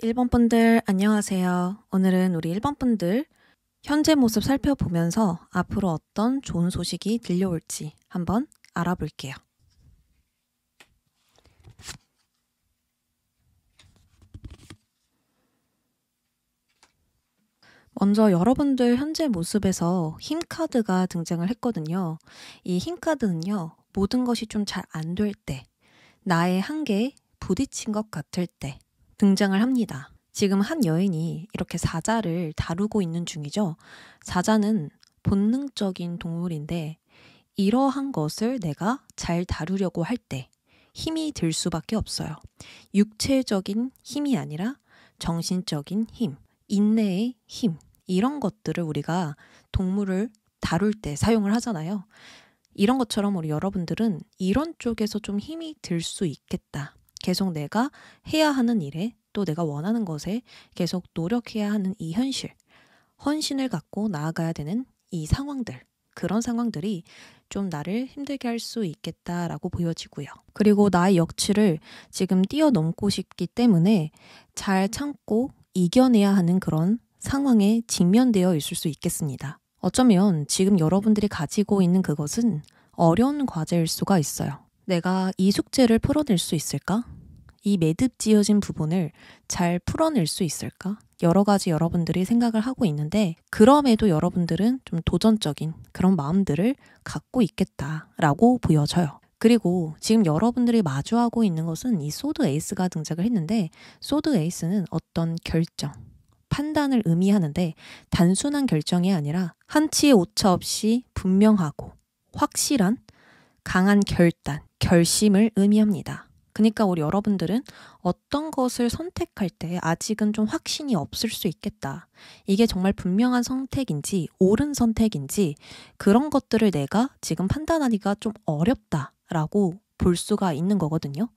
1번 분들 안녕하세요. 오늘은 우리 1번 분들 현재 모습 살펴보면서 앞으로 어떤 좋은 소식이 들려올지 한번 알아볼게요. 먼저 여러분들 현재 모습에서 힘 카드가 등장을 했거든요. 이 힘 카드는요, 모든 것이 좀 잘 안 될 때, 나의 한계에 부딪힌 것 같을 때 등장을 합니다. 지금 한 여인이 이렇게 사자를 다루고 있는 중이죠. 사자는 본능적인 동물인데 이러한 것을 내가 잘 다루려고 할 때 힘이 들 수밖에 없어요. 육체적인 힘이 아니라 정신적인 힘, 인내의 힘, 이런 것들을 우리가 동물을 다룰 때 사용을 하잖아요. 이런 것처럼 우리 여러분들은 이런 쪽에서 좀 힘이 들 수 있겠다. 계속 내가 해야 하는 일에 또 내가 원하는 것에 계속 노력해야 하는 이 현실, 헌신을 갖고 나아가야 되는 이 상황들, 그런 상황들이 좀 나를 힘들게 할 수 있겠다라고 보여지고요. 그리고 나의 역치를 지금 뛰어넘고 싶기 때문에 잘 참고 이겨내야 하는 그런 상황에 직면되어 있을 수 있겠습니다. 어쩌면 지금 여러분들이 가지고 있는 그것은 어려운 과제일 수가 있어요. 내가 이 숙제를 풀어낼 수 있을까? 이 매듭 지어진 부분을 잘 풀어낼 수 있을까? 여러 가지 여러분들이 생각을 하고 있는데 그럼에도 여러분들은 좀 도전적인 그런 마음들을 갖고 있겠다라고 보여져요. 그리고 지금 여러분들이 마주하고 있는 것은 이 소드 에이스가 등장을 했는데 소드 에이스는 어떤 결정, 판단을 의미하는데 단순한 결정이 아니라 한치의 오차 없이 분명하고 확실한 강한 결단, 결심을 의미합니다. 그러니까 우리 여러분들은 어떤 것을 선택할 때 아직은 좀 확신이 없을 수 있겠다. 이게 정말 분명한 선택인지 옳은 선택인지 그런 것들을 내가 지금 판단하기가 좀 어렵다라고 볼 수가 있는 거거든요.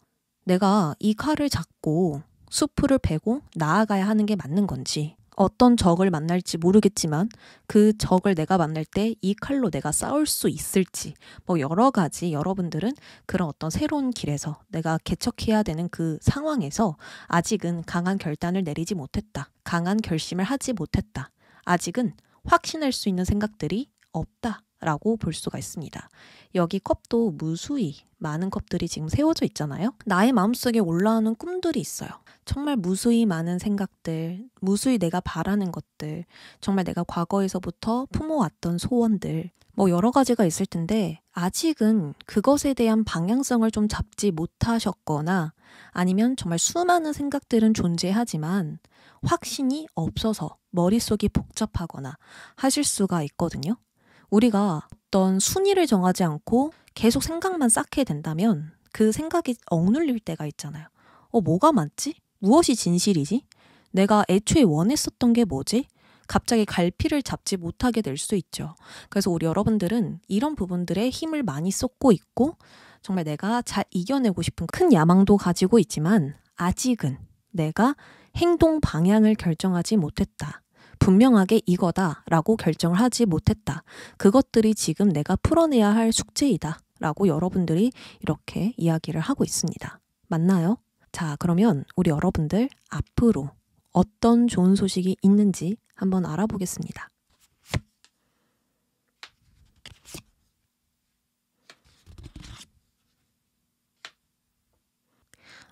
내가 이 칼을 잡고 수풀을 베고 나아가야 하는 게 맞는 건지 어떤 적을 만날지 모르겠지만 그 적을 내가 만날 때 이 칼로 내가 싸울 수 있을지 뭐 여러 가지 여러분들은 그런 어떤 새로운 길에서 내가 개척해야 되는 그 상황에서 아직은 강한 결단을 내리지 못했다. 강한 결심을 하지 못했다. 아직은 확신할 수 있는 생각들이 없다. 라고 볼 수가 있습니다. 여기 컵도 무수히 많은 컵들이 지금 세워져 있잖아요. 나의 마음속에 올라오는 꿈들이 있어요. 정말 무수히 많은 생각들, 무수히 내가 바라는 것들, 정말 내가 과거에서부터 품어왔던 소원들, 뭐 여러 가지가 있을 텐데 아직은 그것에 대한 방향성을 좀 잡지 못하셨거나 아니면 정말 수많은 생각들은 존재하지만 확신이 없어서 머릿속이 복잡하거나 하실 수가 있거든요. 우리가 어떤 순위를 정하지 않고 계속 생각만 쌓게 된다면 그 생각이 억눌릴 때가 있잖아요. 뭐가 맞지? 무엇이 진실이지? 내가 애초에 원했었던 게 뭐지? 갑자기 갈피를 잡지 못하게 될 수 있죠. 그래서 우리 여러분들은 이런 부분들에 힘을 많이 쏟고 있고 정말 내가 잘 이겨내고 싶은 큰 야망도 가지고 있지만 아직은 내가 행동 방향을 결정하지 못했다. 분명하게 이거다라고 결정을 하지 못했다. 그것들이 지금 내가 풀어내야 할 숙제이다. 라고 여러분들이 이렇게 이야기를 하고 있습니다. 맞나요? 자, 그러면 우리 여러분들 앞으로 어떤 좋은 소식이 있는지 한번 알아보겠습니다.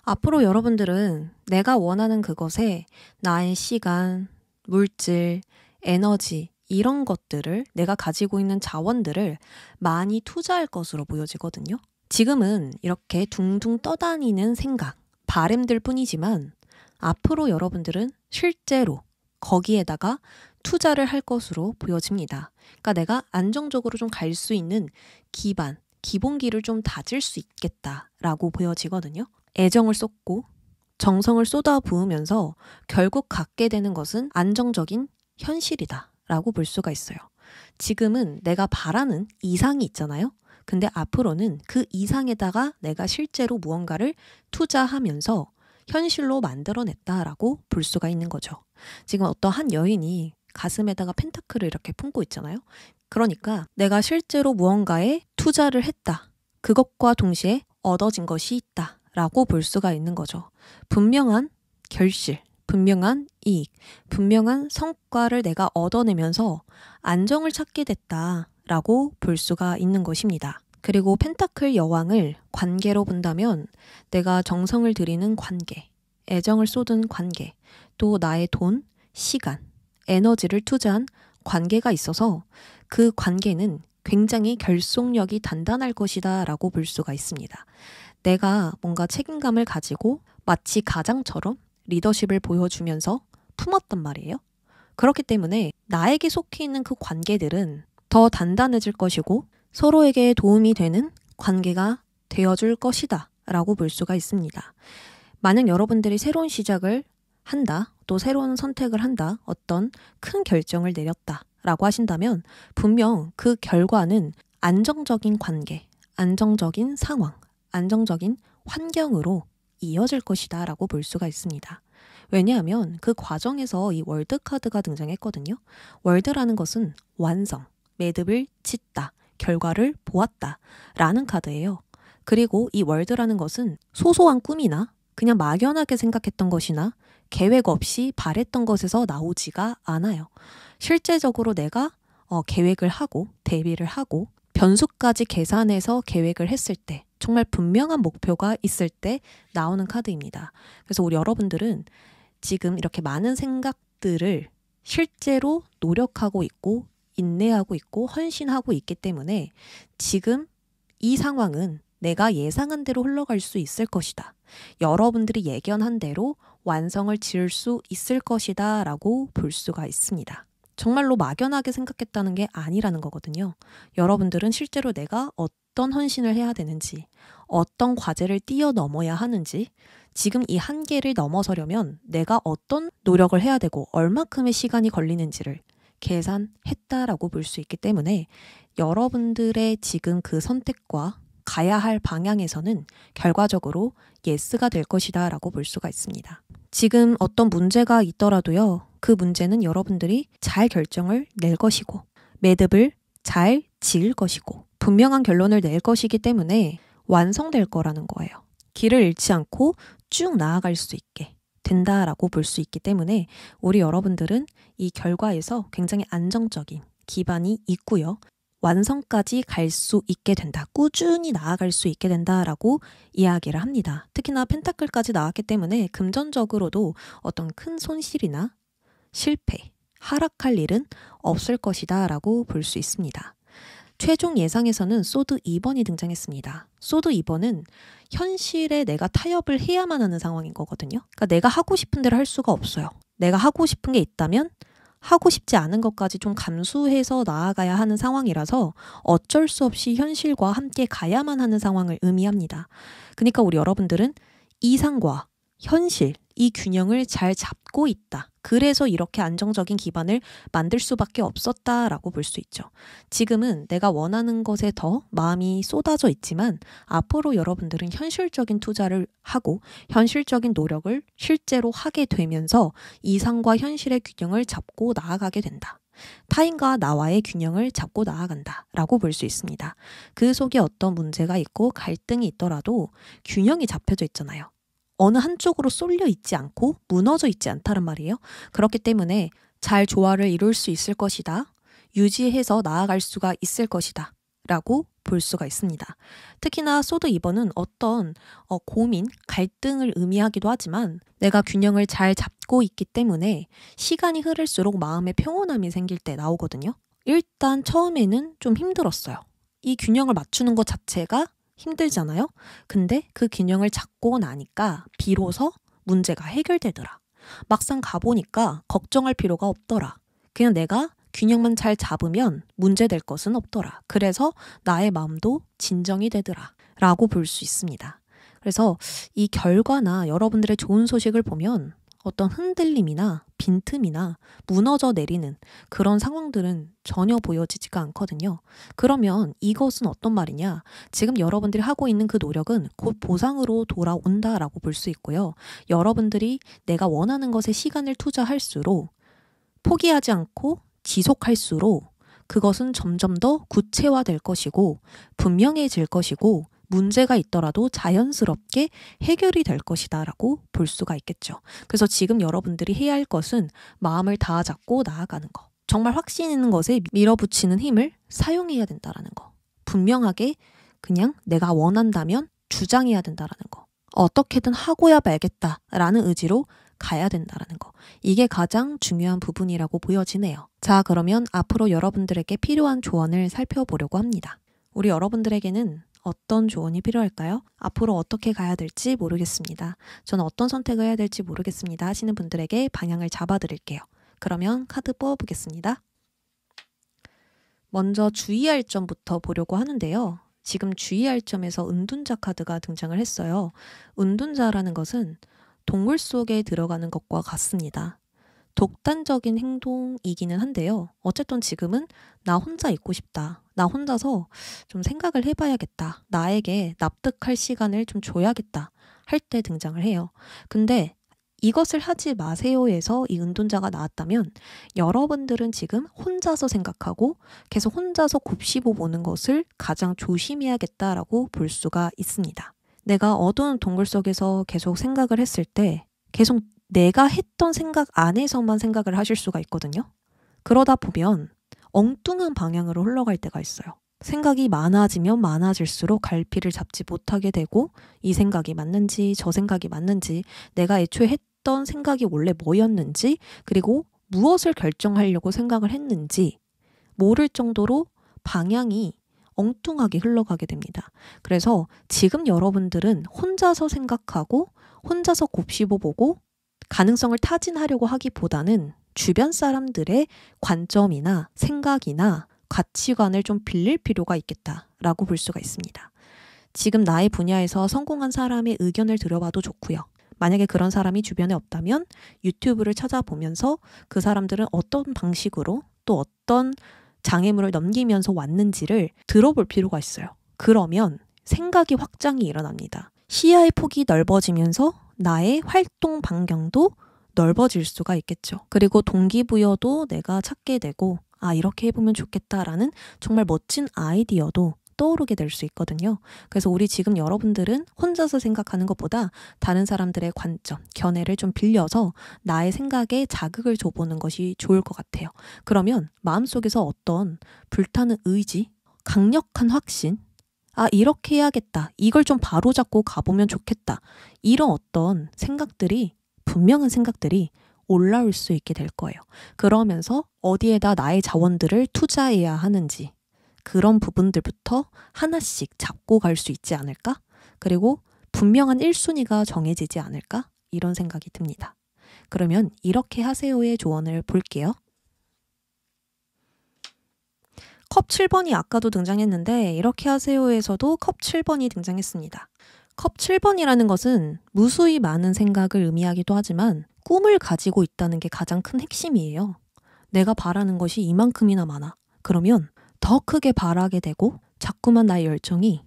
앞으로 여러분들은 내가 원하는 그것에 나의 시간, 물질, 에너지 이런 것들을 내가 가지고 있는 자원들을 많이 투자할 것으로 보여지거든요. 지금은 이렇게 둥둥 떠다니는 생각, 바램들 뿐이지만 앞으로 여러분들은 실제로 거기에다가 투자를 할 것으로 보여집니다. 그러니까 내가 안정적으로 좀 갈 수 있는 기반, 기본기를 좀 다질 수 있겠다라고 보여지거든요. 애정을 쏟고 정성을 쏟아 부으면서 결국 갖게 되는 것은 안정적인 현실이다 라고 볼 수가 있어요. 지금은 내가 바라는 이상이 있잖아요. 근데 앞으로는 그 이상에다가 내가 실제로 무언가를 투자하면서 현실로 만들어냈다라고 볼 수가 있는 거죠. 지금 어떠한 여인이 가슴에다가 펜타클을 이렇게 품고 있잖아요. 그러니까 내가 실제로 무언가에 투자를 했다. 그것과 동시에 얻어진 것이 있다. 라고 볼 수가 있는 거죠. 분명한 결실, 분명한 이익, 분명한 성과를 내가 얻어내면서 안정을 찾게 됐다라고 볼 수가 있는 것입니다. 그리고 펜타클 여왕을 관계로 본다면 내가 정성을 들이는 관계, 애정을 쏟은 관계, 또 나의 돈, 시간, 에너지를 투자한 관계가 있어서 그 관계는 굉장히 결속력이 단단할 것이다 라고 볼 수가 있습니다. 내가 뭔가 책임감을 가지고 마치 가장처럼 리더십을 보여주면서 품었단 말이에요. 그렇기 때문에 나에게 속해 있는 그 관계들은 더 단단해질 것이고 서로에게 도움이 되는 관계가 되어줄 것이다 라고 볼 수가 있습니다. 만약 여러분들이 새로운 시작을 한다, 또 새로운 선택을 한다, 어떤 큰 결정을 내렸다 라고 하신다면 분명 그 결과는 안정적인 관계, 안정적인 상황, 안정적인 환경으로 이어질 것이다 라고 볼 수가 있습니다. 왜냐하면 그 과정에서 이 월드카드가 등장했거든요. 월드라는 것은 완성, 매듭을 짓다, 결과를 보았다 라는 카드예요. 그리고 이 월드라는 것은 소소한 꿈이나 그냥 막연하게 생각했던 것이나 계획 없이 바랬던 것에서 나오지가 않아요. 실제적으로 내가 계획을 하고 대비를 하고 변수까지 계산해서 계획을 했을 때 정말 분명한 목표가 있을 때 나오는 카드입니다. 그래서 우리 여러분들은 지금 이렇게 많은 생각들을 실제로 노력하고 있고 인내하고 있고 헌신하고 있기 때문에 지금 이 상황은 내가 예상한 대로 흘러갈 수 있을 것이다. 여러분들이 예견한 대로 완성을 지을 수 있을 것이다 라고 볼 수가 있습니다. 정말로 막연하게 생각했다는 게 아니라는 거거든요. 여러분들은 실제로 내가 어떤 헌신을 해야 되는지, 어떤 과제를 뛰어넘어야 하는지, 지금 이 한계를 넘어서려면 내가 어떤 노력을 해야 되고 얼마큼의 시간이 걸리는지를 계산했다라고 볼 수 있기 때문에 여러분들의 지금 그 선택과 가야 할 방향에서는 결과적으로 예스가 될 것이다 라고 볼 수가 있습니다. 지금 어떤 문제가 있더라도요. 그 문제는 여러분들이 잘 결정을 낼 것이고 매듭을 잘 지을 것이고 분명한 결론을 낼 것이기 때문에 완성될 거라는 거예요. 길을 잃지 않고 쭉 나아갈 수 있게 된다라고 볼 수 있기 때문에 우리 여러분들은 이 결과에서 굉장히 안정적인 기반이 있고요. 완성까지 갈 수 있게 된다. 꾸준히 나아갈 수 있게 된다라고 이야기를 합니다. 특히나 펜타클까지 나왔기 때문에 금전적으로도 어떤 큰 손실이나 실패, 하락할 일은 없을 것이다 라고 볼 수 있습니다. 최종 예상에서는 소드 2번이 등장했습니다. 소드 2번은 현실에 내가 타협을 해야만 하는 상황인 거거든요. 그러니까 내가 하고 싶은 대로 할 수가 없어요. 내가 하고 싶은 게 있다면 하고 싶지 않은 것까지 좀 감수해서 나아가야 하는 상황이라서 어쩔 수 없이 현실과 함께 가야만 하는 상황을 의미합니다. 그러니까 우리 여러분들은 이상과 현실, 이 균형을 잘 잡고 있다. 그래서 이렇게 안정적인 기반을 만들 수밖에 없었다라고 볼 수 있죠. 지금은 내가 원하는 것에 더 마음이 쏟아져 있지만 앞으로 여러분들은 현실적인 투자를 하고 현실적인 노력을 실제로 하게 되면서 이상과 현실의 균형을 잡고 나아가게 된다. 타인과 나와의 균형을 잡고 나아간다 라고 볼 수 있습니다. 그 속에 어떤 문제가 있고 갈등이 있더라도 균형이 잡혀져 있잖아요. 어느 한쪽으로 쏠려 있지 않고 무너져 있지 않다는 말이에요. 그렇기 때문에 잘 조화를 이룰 수 있을 것이다. 유지해서 나아갈 수가 있을 것이다. 라고 볼 수가 있습니다. 특히나 소드 2번은 어떤 고민, 갈등을 의미하기도 하지만 내가 균형을 잘 잡고 있기 때문에 시간이 흐를수록 마음의 평온함이 생길 때 나오거든요. 일단 처음에는 좀 힘들었어요. 이 균형을 맞추는 것 자체가 힘들잖아요. 근데 그 균형을 잡고 나니까 비로소 문제가 해결되더라. 막상 가보니까 걱정할 필요가 없더라. 그냥 내가 균형만 잘 잡으면 문제될 것은 없더라. 그래서 나의 마음도 진정이 되더라. 라고 볼 수 있습니다. 그래서 이 결과나 여러분들의 좋은 소식을 보면 어떤 흔들림이나 빈틈이나 무너져 내리는 그런 상황들은 전혀 보여지지가 않거든요. 그러면 이것은 어떤 말이냐? 지금 여러분들이 하고 있는 그 노력은 곧 보상으로 돌아온다라고 볼 수 있고요. 여러분들이 내가 원하는 것에 시간을 투자할수록 포기하지 않고 지속할수록 그것은 점점 더 구체화될 것이고 분명해질 것이고 문제가 있더라도 자연스럽게 해결이 될 것이다 라고 볼 수가 있겠죠. 그래서 지금 여러분들이 해야 할 것은 마음을 다 잡고 나아가는 거. 정말 확신 있는 것에 밀어붙이는 힘을 사용해야 된다라는 거. 분명하게 그냥 내가 원한다면 주장해야 된다라는 거. 어떻게든 하고야 말겠다라는 의지로 가야 된다라는 거. 이게 가장 중요한 부분이라고 보여지네요. 자, 그러면 앞으로 여러분들에게 필요한 조언을 살펴보려고 합니다. 우리 여러분들에게는 어떤 조언이 필요할까요? 앞으로 어떻게 가야 될지 모르겠습니다. 저는 어떤 선택을 해야 될지 모르겠습니다 하시는 분들에게 방향을 잡아드릴게요. 그러면 카드 뽑아보겠습니다. 먼저 주의할 점부터 보려고 하는데요. 지금 주의할 점에서 은둔자 카드가 등장을 했어요. 은둔자라는 것은 동굴 속에 들어가는 것과 같습니다. 독단적인 행동이기는 한데요. 어쨌든 지금은 나 혼자 있고 싶다. 나 혼자서 좀 생각을 해봐야겠다. 나에게 납득할 시간을 좀 줘야겠다. 할 때 등장을 해요. 근데 이것을 하지 마세요에서 이 은둔자가 나왔다면 여러분들은 지금 혼자서 생각하고 계속 혼자서 곱씹어 보는 것을 가장 조심해야겠다라고 볼 수가 있습니다. 내가 어두운 동굴 속에서 계속 생각을 했을 때 계속 내가 했던 생각 안에서만 생각을 하실 수가 있거든요. 그러다 보면 엉뚱한 방향으로 흘러갈 때가 있어요. 생각이 많아지면 많아질수록 갈피를 잡지 못하게 되고 이 생각이 맞는지 저 생각이 맞는지 내가 애초에 했던 생각이 원래 뭐였는지 그리고 무엇을 결정하려고 생각을 했는지 모를 정도로 방향이 엉뚱하게 흘러가게 됩니다. 그래서 지금 여러분들은 혼자서 생각하고 혼자서 곱씹어보고 가능성을 타진하려고 하기보다는 주변 사람들의 관점이나 생각이나 가치관을 좀 빌릴 필요가 있겠다라고 볼 수가 있습니다. 지금 나의 분야에서 성공한 사람의 의견을 들어봐도 좋고요. 만약에 그런 사람이 주변에 없다면 유튜브를 찾아보면서 그 사람들은 어떤 방식으로 또 어떤 장애물을 넘기면서 왔는지를 들어볼 필요가 있어요. 그러면 생각이 확장이 일어납니다. 시야의 폭이 넓어지면서 나의 활동 반경도 넓어질 수가 있겠죠. 그리고 동기부여도 내가 찾게 되고 이렇게 해보면 좋겠다라는 정말 멋진 아이디어도 떠오르게 될 수 있거든요. 그래서 우리 지금 여러분들은 혼자서 생각하는 것보다 다른 사람들의 관점, 견해를 좀 빌려서 나의 생각에 자극을 줘보는 것이 좋을 것 같아요. 그러면 마음속에서 어떤 불타는 의지, 강력한 확신, 이렇게 해야겠다. 이걸 좀 바로잡고 가보면 좋겠다. 이런 어떤 생각들이, 분명한 생각들이 올라올 수 있게 될 거예요. 그러면서 어디에다 나의 자원들을 투자해야 하는지 그런 부분들부터 하나씩 잡고 갈 수 있지 않을까? 그리고 분명한 1순위가 정해지지 않을까? 이런 생각이 듭니다. 그러면 이렇게 하세요의 조언을 볼게요. 컵 7번이 아까도 등장했는데 이렇게 하세요에서도 컵 7번이 등장했습니다. 컵 7번이라는 것은 무수히 많은 생각을 의미하기도 하지만 꿈을 가지고 있다는 게 가장 큰 핵심이에요. 내가 바라는 것이 이만큼이나 많아. 그러면 더 크게 바라게 되고 자꾸만 나의 열정이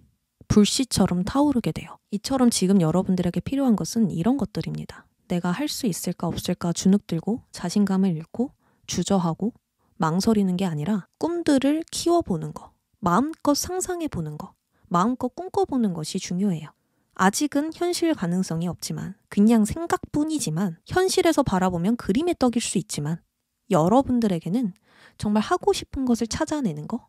불씨처럼 타오르게 돼요. 이처럼 지금 여러분들에게 필요한 것은 이런 것들입니다. 내가 할 수 있을까 없을까 주눅들고 자신감을 잃고 주저하고 망설이는 게 아니라 꿈들을 키워보는 거, 마음껏 상상해보는 거, 마음껏 꿈꿔보는 것이 중요해요. 아직은 현실 가능성이 없지만 그냥 생각뿐이지만 현실에서 바라보면 그림의 떡일 수 있지만 여러분들에게는 정말 하고 싶은 것을 찾아내는 거?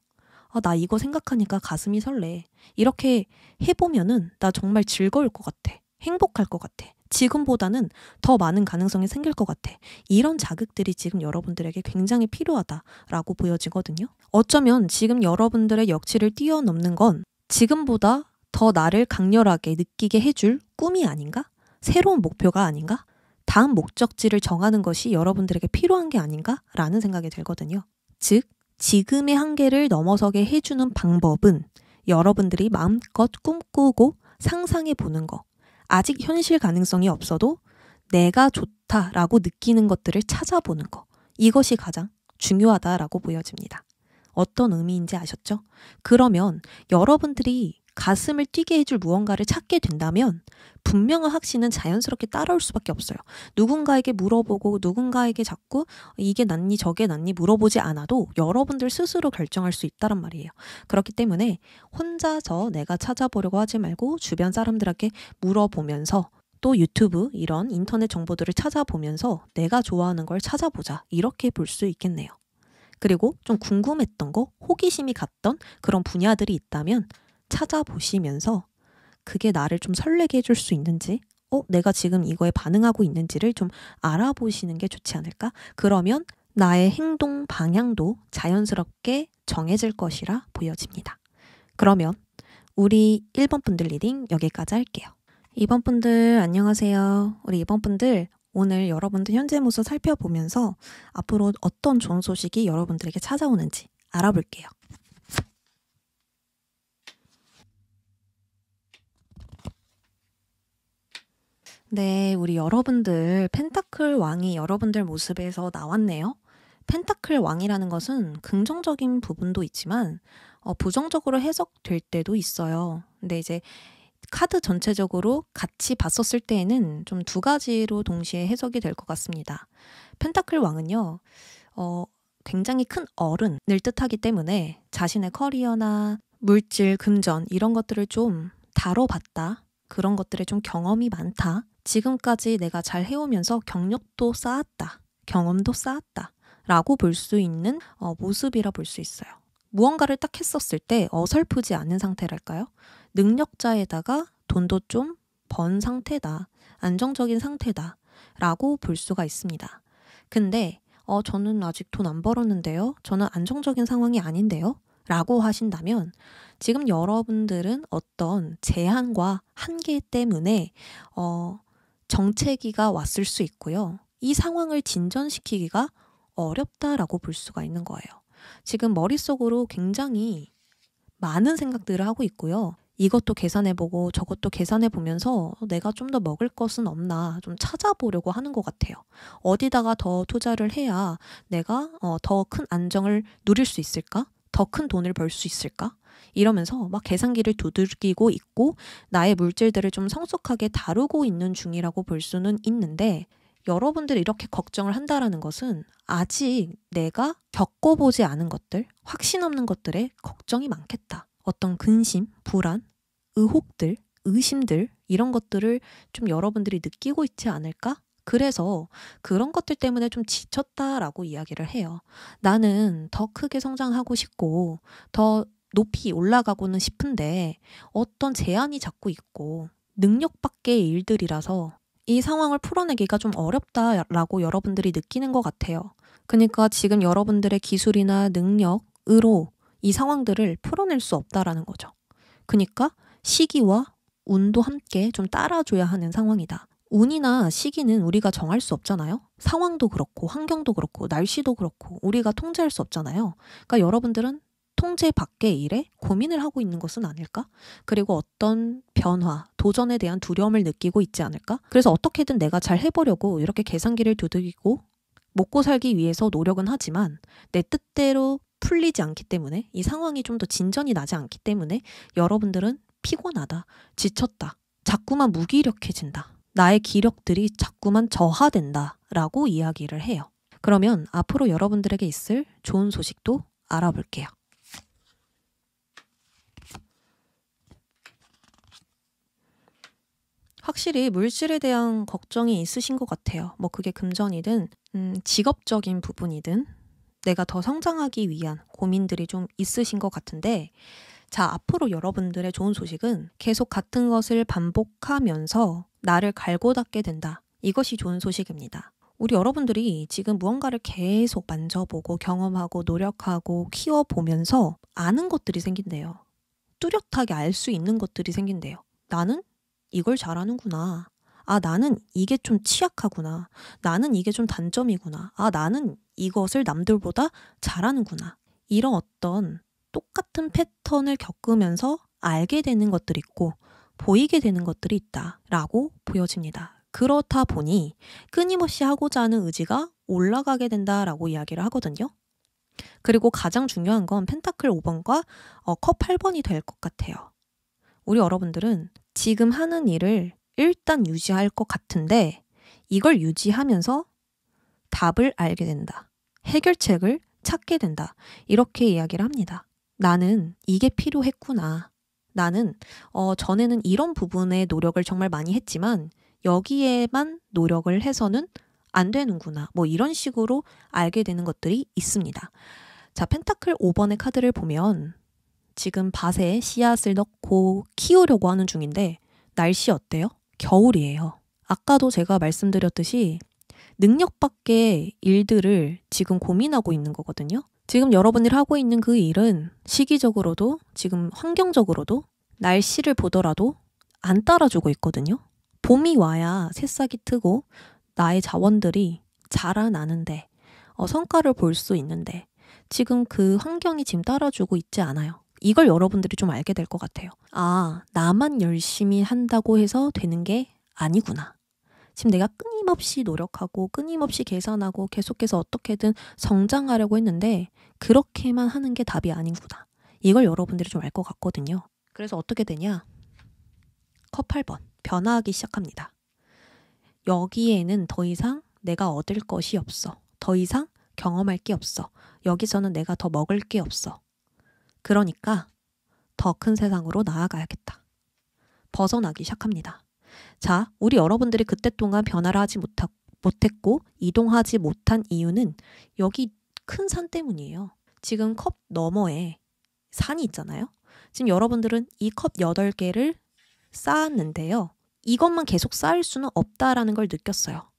나 이거 생각하니까 가슴이 설레. 이렇게 해보면은 나 정말 즐거울 것 같아. 행복할 것 같아. 지금보다는 더 많은 가능성이 생길 것 같아. 이런 자극들이 지금 여러분들에게 굉장히 필요하다라고 보여지거든요. 어쩌면 지금 여러분들의 역치를 뛰어넘는 건 지금보다 더 나를 강렬하게 느끼게 해줄 꿈이 아닌가? 새로운 목표가 아닌가? 다음 목적지를 정하는 것이 여러분들에게 필요한 게 아닌가? 라는 생각이 들거든요. 즉, 지금의 한계를 넘어서게 해주는 방법은 여러분들이 마음껏 꿈꾸고 상상해 보는 거. 아직 현실 가능성이 없어도 내가 좋다라고 느끼는 것들을 찾아보는 거. 이것이 가장 중요하다라고 보여집니다. 어떤 의미인지 아셨죠? 그러면 여러분들이 가슴을 뛰게 해줄 무언가를 찾게 된다면 분명한 확신은 자연스럽게 따라올 수밖에 없어요. 누군가에게 물어보고 누군가에게 자꾸 이게 낫니 저게 낫니 물어보지 않아도 여러분들 스스로 결정할 수 있다란 말이에요. 그렇기 때문에 혼자서 내가 찾아보려고 하지 말고 주변 사람들에게 물어보면서 또 유튜브 이런 인터넷 정보들을 찾아보면서 내가 좋아하는 걸 찾아보자, 이렇게 볼 수 있겠네요. 그리고 좀 궁금했던 거, 호기심이 갔던 그런 분야들이 있다면 찾아보시면서 그게 나를 좀 설레게 해줄 수 있는지, 내가 지금 이거에 반응하고 있는지를 좀 알아보시는 게 좋지 않을까? 그러면 나의 행동 방향도 자연스럽게 정해질 것이라 보여집니다. 그러면 우리 1번 분들 리딩 여기까지 할게요. 2번 분들 안녕하세요. 우리 2번 분들 오늘 여러분들 현재 모습 살펴보면서 앞으로 어떤 좋은 소식이 여러분들에게 찾아오는지 알아볼게요. 네, 우리 여러분들 펜타클 왕이 여러분들 모습에서 나왔네요. 펜타클 왕이라는 것은 긍정적인 부분도 있지만 부정적으로 해석될 때도 있어요. 근데 이제 카드 전체적으로 같이 봤었을 때에는 좀 두 가지로 동시에 해석이 될 것 같습니다. 펜타클 왕은요, 굉장히 큰 어른을 뜻하기 때문에 자신의 커리어나 물질, 금전 이런 것들을 좀 다뤄봤다. 그런 것들에 좀 경험이 많다. 지금까지 내가 잘 해오면서 경력도 쌓았다. 경험도 쌓았다. 라고 볼 수 있는 모습이라 볼 수 있어요. 무언가를 딱 했었을 때 어설프지 않은 상태랄까요? 능력자에다가 돈도 좀 번 상태다. 안정적인 상태다. 라고 볼 수가 있습니다. 근데 저는 아직 돈 안 벌었는데요. 저는 안정적인 상황이 아닌데요. 라고 하신다면 지금 여러분들은 어떤 제한과 한계 때문에 정체기가 왔을 수 있고요. 이 상황을 진전시키기가 어렵다라고 볼 수가 있는 거예요. 지금 머릿속으로 굉장히 많은 생각들을 하고 있고요. 이것도 계산해보고 저것도 계산해보면서 내가 좀 더 먹을 것은 없나 좀 찾아보려고 하는 것 같아요. 어디다가 더 투자를 해야 내가 더 큰 안정을 누릴 수 있을까? 더 큰 돈을 벌 수 있을까? 이러면서 막 계산기를 두들기고 있고 나의 물질들을 좀 성숙하게 다루고 있는 중이라고 볼 수는 있는데, 여러분들이 이렇게 걱정을 한다라는 것은 아직 내가 겪어보지 않은 것들, 확신 없는 것들에 걱정이 많겠다. 어떤 근심, 불안, 의혹들, 의심들 이런 것들을 좀 여러분들이 느끼고 있지 않을까? 그래서 그런 것들 때문에 좀 지쳤다라고 이야기를 해요. 나는 더 크게 성장하고 싶고 더 높이 올라가고는 싶은데 어떤 제한이 자꾸 있고 능력 밖의 일들이라서 이 상황을 풀어내기가 좀 어렵다라고 여러분들이 느끼는 것 같아요. 그러니까 지금 여러분들의 기술이나 능력으로 이 상황들을 풀어낼 수 없다라는 거죠. 그러니까 시기와 운도 함께 좀 따라줘야 하는 상황이다. 운이나 시기는 우리가 정할 수 없잖아요. 상황도 그렇고 환경도 그렇고 날씨도 그렇고 우리가 통제할 수 없잖아요. 그러니까 여러분들은 통제 밖의 일에 고민을 하고 있는 것은 아닐까? 그리고 어떤 변화, 도전에 대한 두려움을 느끼고 있지 않을까? 그래서 어떻게든 내가 잘 해보려고 이렇게 계산기를 두들기고 먹고 살기 위해서 노력은 하지만 내 뜻대로 풀리지 않기 때문에, 이 상황이 좀 더 진전이 나지 않기 때문에 여러분들은 피곤하다, 지쳤다, 자꾸만 무기력해진다, 나의 기력들이 자꾸만 저하된다 라고 이야기를 해요. 그러면 앞으로 여러분들에게 있을 좋은 소식도 알아볼게요. 확실히 물질에 대한 걱정이 있으신 것 같아요. 뭐 그게 금전이든 직업적인 부분이든 내가 더 성장하기 위한 고민들이 좀 있으신 것 같은데, 자, 앞으로 여러분들의 좋은 소식은 계속 같은 것을 반복하면서 나를 갈고 닦게 된다. 이것이 좋은 소식입니다. 우리 여러분들이 지금 무언가를 계속 만져보고 경험하고 노력하고 키워보면서 아는 것들이 생긴대요. 뚜렷하게 알 수 있는 것들이 생긴대요. 나는 이걸 잘하는구나. 아, 나는 이게 좀 취약하구나. 나는 이게 좀 단점이구나. 아, 나는 이것을 남들보다 잘하는구나. 이런 어떤 똑같은 패턴을 겪으면서 알게 되는 것들이 있고 보이게 되는 것들이 있다라고 보여집니다. 그렇다 보니 끊임없이 하고자 하는 의지가 올라가게 된다라고 이야기를 하거든요. 그리고 가장 중요한 건 펜타클 5번과 컵 8번이 될 것 같아요. 우리 여러분들은 지금 하는 일을 일단 유지할 것 같은데 이걸 유지하면서 답을 알게 된다. 해결책을 찾게 된다. 이렇게 이야기를 합니다. 나는 이게 필요했구나. 나는 전에는 이런 부분에 노력을 정말 많이 했지만 여기에만 노력을 해서는 안 되는구나. 뭐 이런 식으로 알게 되는 것들이 있습니다. 자, 펜타클 5번의 카드를 보면 지금 밭에 씨앗을 넣고 키우려고 하는 중인데 날씨 어때요? 겨울이에요. 아까도 제가 말씀드렸듯이 능력 밖의 일들을 지금 고민하고 있는 거거든요. 지금 여러분들이 하고 있는 그 일은 시기적으로도 지금 환경적으로도 날씨를 보더라도 안 따라주고 있거든요. 봄이 와야 새싹이 트고 나의 자원들이 자라나는데 성과를 볼 수 있는데 지금 그 환경이 지금 따라주고 있지 않아요. 이걸 여러분들이 좀 알게 될 것 같아요. 아, 나만 열심히 한다고 해서 되는 게 아니구나. 지금 내가 끊임없이 노력하고 끊임없이 계산하고 계속해서 어떻게든 성장하려고 했는데 그렇게만 하는 게 답이 아니구나. 이걸 여러분들이 좀 알 것 같거든요. 그래서 어떻게 되냐? 컵 8번. 변화하기 시작합니다. 여기에는 더 이상 내가 얻을 것이 없어. 더 이상 경험할 게 없어. 여기서는 내가 더 먹을 게 없어. 그러니까 더 큰 세상으로 나아가야겠다. 벗어나기 시작합니다. 자, 우리 여러분들이 그때 동안 변화를 하지 못했고 이동하지 못한 이유는 여기 큰 산 때문이에요. 지금 컵 너머에 산이 있잖아요. 지금 여러분들은 이 컵 8개를 쌓았는데요. 이것만 계속 쌓을 수는 없다라는 걸 느꼈어요.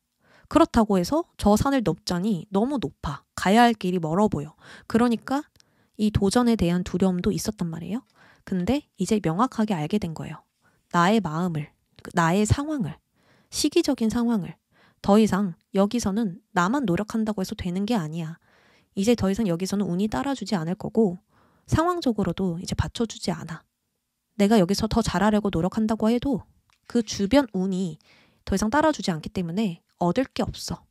그렇다고 해서 저 산을 넘자니 너무 높아. 가야 할 길이 멀어 보여. 그러니까 이 도전에 대한 두려움도 있었단 말이에요. 근데 이제 명확하게 알게 된 거예요. 나의 마음을, 나의 상황을, 시기적인 상황을 더 이상 여기서는 나만 노력한다고 해서 되는 게 아니야. 이제 더 이상 여기서는 운이 따라주지 않을 거고 상황적으로도 이제 받쳐주지 않아. 내가 여기서 더 잘하려고 노력한다고 해도 그 주변 운이 더 이상 따라주지 않기 때문에 얻을 게 없어.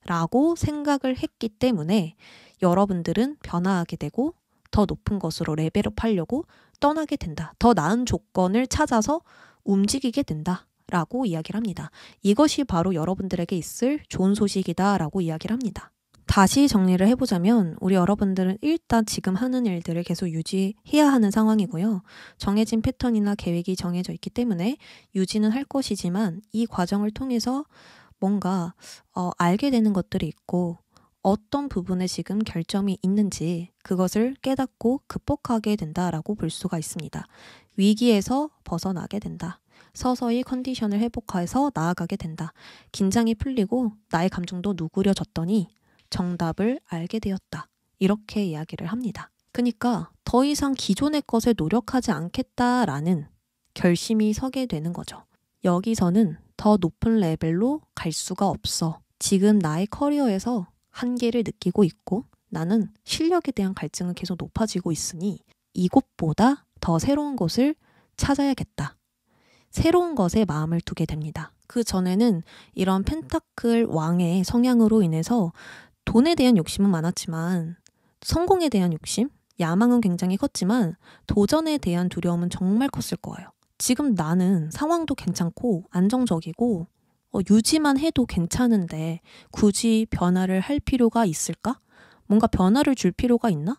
라고 생각을 했기 때문에 여러분들은 변화하게 되고 더 높은 것으로 레벨업 하려고 떠나게 된다. 더 나은 조건을 찾아서 움직이게 된다. 라고 이야기를 합니다. 이것이 바로 여러분들에게 있을 좋은 소식이다. 라고 이야기를 합니다. 다시 정리를 해보자면 우리 여러분들은 일단 지금 하는 일들을 계속 유지해야 하는 상황이고요. 정해진 패턴이나 계획이 정해져 있기 때문에 유지는 할 것이지만 이 과정을 통해서 뭔가 알게 되는 것들이 있고 어떤 부분에 지금 결점이 있는지 그것을 깨닫고 극복하게 된다라고 볼 수가 있습니다. 위기에서 벗어나게 된다. 서서히 컨디션을 회복해서 나아가게 된다. 긴장이 풀리고 나의 감정도 누그려졌더니 정답을 알게 되었다. 이렇게 이야기를 합니다. 그러니까 더 이상 기존의 것에 노력하지 않겠다라는 결심이 서게 되는 거죠. 여기서는 더 높은 레벨로 갈 수가 없어. 지금 나의 커리어에서 한계를 느끼고 있고 나는 실력에 대한 갈증은 계속 높아지고 있으니 이곳보다 더 새로운 곳을 찾아야겠다. 새로운 것에 마음을 두게 됩니다. 그 전에는 이런 펜타클 왕의 성향으로 인해서 돈에 대한 욕심은 많았지만 성공에 대한 욕심, 야망은 굉장히 컸지만 도전에 대한 두려움은 정말 컸을 거예요. 지금 나는 상황도 괜찮고 안정적이고 유지만 해도 괜찮은데 굳이 변화를 할 필요가 있을까? 뭔가 변화를 줄 필요가 있나?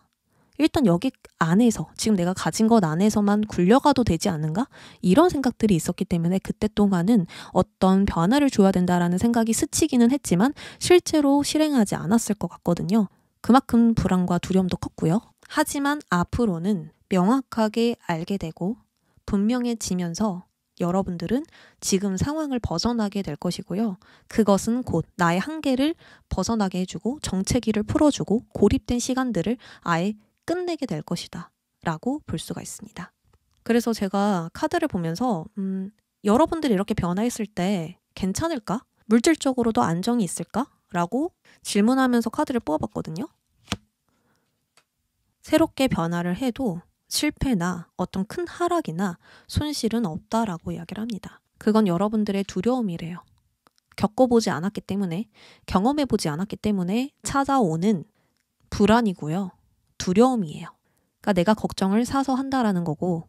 일단 여기 안에서 지금 내가 가진 것 안에서만 굴려가도 되지 않은가? 이런 생각들이 있었기 때문에 그때 동안은 어떤 변화를 줘야 된다라는 생각이 스치기는 했지만 실제로 실행하지 않았을 것 같거든요. 그만큼 불안과 두려움도 컸고요. 하지만 앞으로는 명확하게 알게 되고 분명해지면서 여러분들은 지금 상황을 벗어나게 될 것이고요. 그것은 곧 나의 한계를 벗어나게 해주고 정체기를 풀어주고 고립된 시간들을 아예 끝내게 될 것이다 라고 볼 수가 있습니다. 그래서 제가 카드를 보면서 여러분들이 이렇게 변화했을 때 괜찮을까? 물질적으로도 안정이 있을까? 라고 질문하면서 카드를 뽑아봤거든요. 새롭게 변화를 해도 실패나 어떤 큰 하락이나 손실은 없다라고 이야기를 합니다. 그건 여러분들의 두려움이래요. 겪어보지 않았기 때문에, 경험해보지 않았기 때문에 찾아오는 불안이고요. 두려움이에요. 그러니까 내가 걱정을 사서 한다라는 거고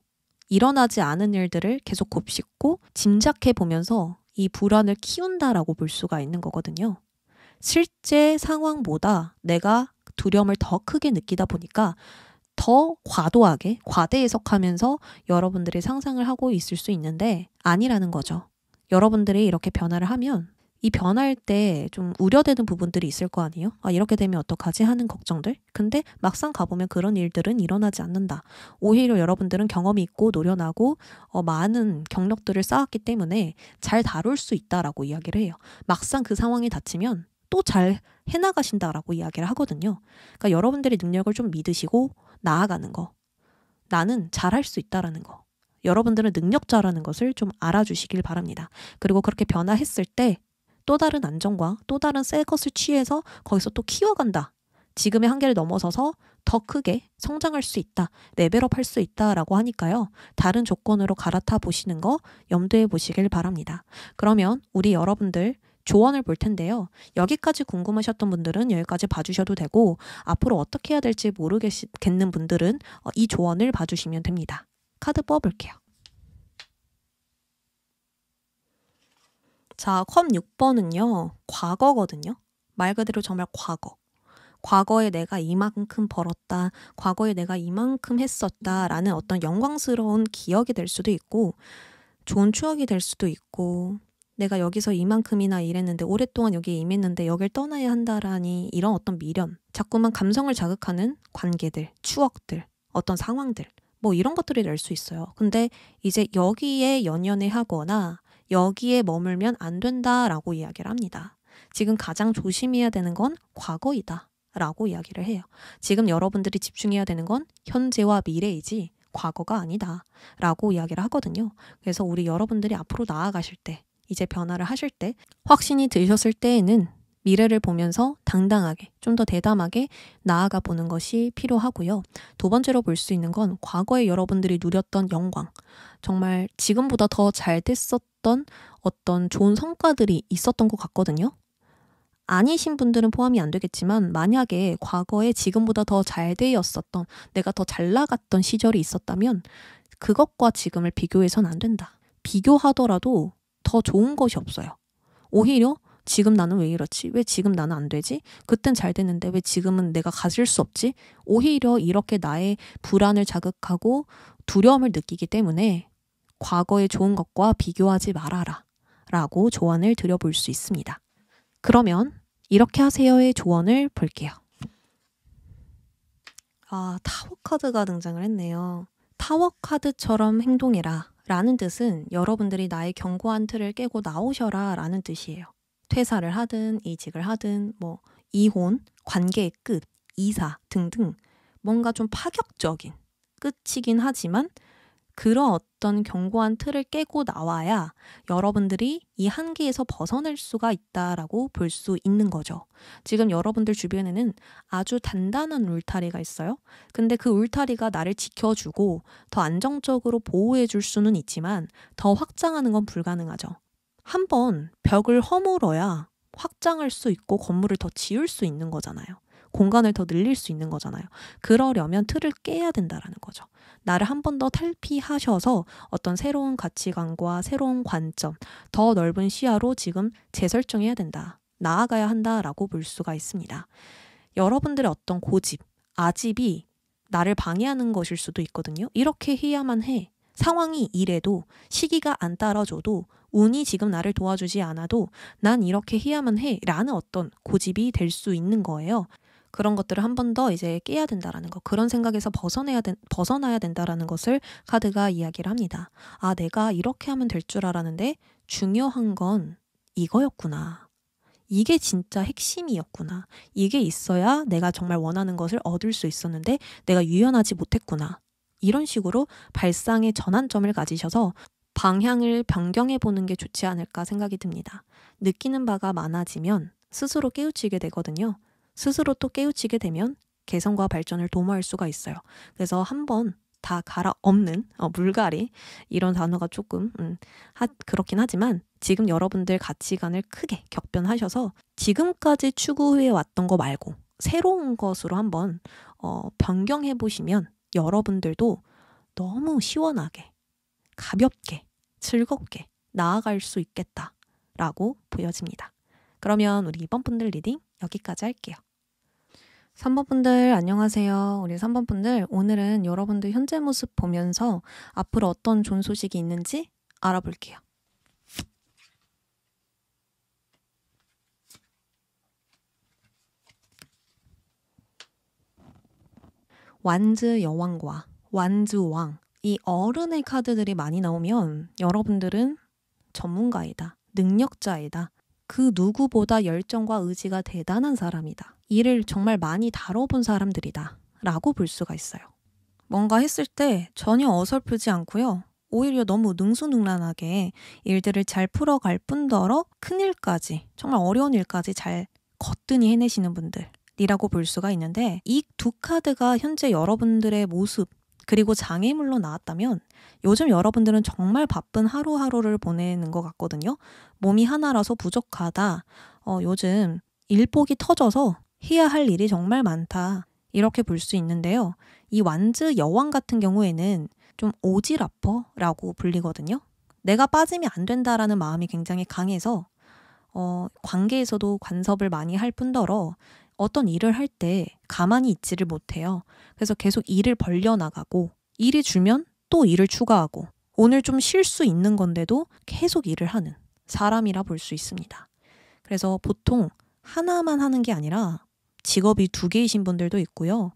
일어나지 않은 일들을 계속 곱씹고 짐작해 보면서 이 불안을 키운다라고 볼 수가 있는 거거든요. 실제 상황보다 내가 두려움을 더 크게 느끼다 보니까 더 과도하게 과대 해석하면서 여러분들이 상상을 하고 있을 수 있는데 아니라는 거죠. 여러분들이 이렇게 변화를 하면 이 변화할 때 좀 우려되는 부분들이 있을 거 아니에요? 아, 이렇게 되면 어떡하지 하는 걱정들? 근데 막상 가보면 그런 일들은 일어나지 않는다. 오히려 여러분들은 경험이 있고 노련하고 많은 경력들을 쌓았기 때문에 잘 다룰 수 있다라고 이야기를 해요. 막상 그 상황에 닥치면 또 잘 해나가신다라고 이야기를 하거든요. 그러니까 여러분들의 능력을 좀 믿으시고 나아가는 거. 나는 잘할 수 있다라는 거. 여러분들은 능력자라는 것을 좀 알아주시길 바랍니다. 그리고 그렇게 변화했을 때 또 다른 안정과 또 다른 새 것을 취해서 거기서 또 키워간다. 지금의 한계를 넘어서서 더 크게 성장할 수 있다. 레벨업 할 수 있다라고 하니까요. 다른 조건으로 갈아타 보시는 거 염두에 보시길 바랍니다. 그러면 우리 여러분들 조언을 볼 텐데요. 여기까지 궁금하셨던 분들은 여기까지 봐주셔도 되고 앞으로 어떻게 해야 될지 모르겠는 분들은 이 조언을 봐주시면 됩니다. 카드 뽑아볼게요. 자, 컵 6번은요. 과거거든요. 말 그대로 정말 과거. 과거에 내가 이만큼 벌었다. 과거에 내가 이만큼 했었다. 라는 어떤 영광스러운 기억이 될 수도 있고 좋은 추억이 될 수도 있고 내가 여기서 이만큼이나 일했는데 오랫동안 여기에 임했는데 여길 떠나야 한다라니 이런 어떤 미련. 자꾸만 감성을 자극하는 관계들, 추억들, 어떤 상황들. 뭐 이런 것들이 될 수 있어요. 근데 이제 여기에 연연해 하거나 여기에 머물면 안 된다라고 이야기를 합니다. 지금 가장 조심해야 되는 건 과거이다 라고 이야기를 해요. 지금 여러분들이 집중해야 되는 건 현재와 미래이지 과거가 아니다 라고 이야기를 하거든요. 그래서 우리 여러분들이 앞으로 나아가실 때 이제 변화를 하실 때 확신이 드셨을 때에는 미래를 보면서 당당하게 좀 더 대담하게 나아가 보는 것이 필요하고요. 두 번째로 볼 수 있는 건 과거에 여러분들이 누렸던 영광, 정말 지금보다 더 잘 됐었던 어떤 좋은 성과들이 있었던 것 같거든요. 아니신 분들은 포함이 안 되겠지만 만약에 과거에 지금보다 더 잘 되었었던 내가 더 잘 나갔던 시절이 있었다면 그것과 지금을 비교해서는 안 된다. 비교하더라도 더 좋은 것이 없어요. 오히려 지금 나는 왜 이렇지? 왜 지금 나는 안 되지? 그땐 잘 됐는데 왜 지금은 내가 가질 수 없지? 오히려 이렇게 나의 불안을 자극하고 두려움을 느끼기 때문에 과거의 좋은 것과 비교하지 말아라 라고 조언을 드려볼 수 있습니다. 그러면 이렇게 하세요의 조언을 볼게요. 아, 타워 카드가 등장을 했네요. 타워 카드처럼 행동해라 라는 뜻은 여러분들이 나의 견고한 틀을 깨고 나오셔라 라는 뜻이에요. 퇴사를 하든 이직을 하든 뭐 이혼, 관계의 끝, 이사 등등 뭔가 좀 파격적인 끝이긴 하지만 그런 어떤 견고한 틀을 깨고 나와야 여러분들이 이 한계에서 벗어날 수가 있다라고 볼 수 있는 거죠. 지금 여러분들 주변에는 아주 단단한 울타리가 있어요. 근데 그 울타리가 나를 지켜주고 더 안정적으로 보호해 줄 수는 있지만 더 확장하는 건 불가능하죠. 한번 벽을 허물어야 확장할 수 있고 건물을 더 지을 수 있는 거잖아요. 공간을 더 늘릴 수 있는 거잖아요. 그러려면 틀을 깨야 된다라는 거죠. 나를 한 번 더 탈피하셔서 어떤 새로운 가치관과 새로운 관점, 더 넓은 시야로 지금 재설정해야 된다. 나아가야 한다라고 볼 수가 있습니다. 여러분들의 어떤 고집, 아집이 나를 방해하는 것일 수도 있거든요. 이렇게 해야만 해. 상황이 이래도 시기가 안 따라줘도 운이 지금 나를 도와주지 않아도 난 이렇게 해야만 해 라는 어떤 고집이 될 수 있는 거예요. 그런 것들을 한 번 더 이제 깨야 된다라는 거, 그런 생각에서 벗어나야 된다라는 것을 카드가 이야기를 합니다. 아, 내가 이렇게 하면 될 줄 알았는데 중요한 건 이거였구나. 이게 진짜 핵심이었구나. 이게 있어야 내가 정말 원하는 것을 얻을 수 있었는데 내가 유연하지 못했구나. 이런 식으로 발상의 전환점을 가지셔서 방향을 변경해 보는 게 좋지 않을까 생각이 듭니다. 느끼는 바가 많아지면 스스로 깨우치게 되거든요. 스스로 또 깨우치게 되면 개선과 발전을 도모할 수가 있어요. 그래서 한번 다 갈아엎는 물갈이, 이런 단어가 조금 그렇긴 하지만 지금 여러분들 가치관을 크게 격변하셔서 지금까지 추구해 왔던 거 말고 새로운 것으로 한번 변경해 보시면 여러분들도 너무 시원하게 가볍게, 즐겁게 나아갈 수 있겠다라고 보여집니다. 그러면 우리 2번 분들 리딩 여기까지 할게요. 3번 분들 안녕하세요. 우리 3번 분들 오늘은 여러분들 현재 모습 보면서 앞으로 어떤 좋은 소식이 있는지 알아볼게요. 완즈 여왕과 완즈 왕, 이 어른의 카드들이 많이 나오면 여러분들은 전문가이다, 능력자이다, 그 누구보다 열정과 의지가 대단한 사람이다, 일을 정말 많이 다뤄본 사람들이다 라고 볼 수가 있어요. 뭔가 했을 때 전혀 어설프지 않고요. 오히려 너무 능수능란하게 일들을 잘 풀어갈 뿐더러 큰일까지, 정말 어려운 일까지 잘 거뜬히 해내시는 분들이라고 볼 수가 있는데, 이 두 카드가 현재 여러분들의 모습 그리고 장애물로 나왔다면 요즘 여러분들은 정말 바쁜 하루하루를 보내는 것 같거든요. 몸이 하나라서 부족하다. 요즘 일복이 터져서 해야 할 일이 정말 많다. 이렇게 볼 수 있는데요. 이 완즈 여왕 같은 경우에는 좀 오지라퍼라고 불리거든요. 내가 빠지면 안 된다라는 마음이 굉장히 강해서 관계에서도 간섭을 많이 할 뿐더러 어떤 일을 할 때 가만히 있지를 못해요. 그래서 계속 일을 벌려나가고, 일이 주면 또 일을 추가하고, 오늘 좀 쉴 수 있는 건데도 계속 일을 하는 사람이라 볼 수 있습니다. 그래서 보통 하나만 하는 게 아니라 직업이 2개이신 분들도 있고요.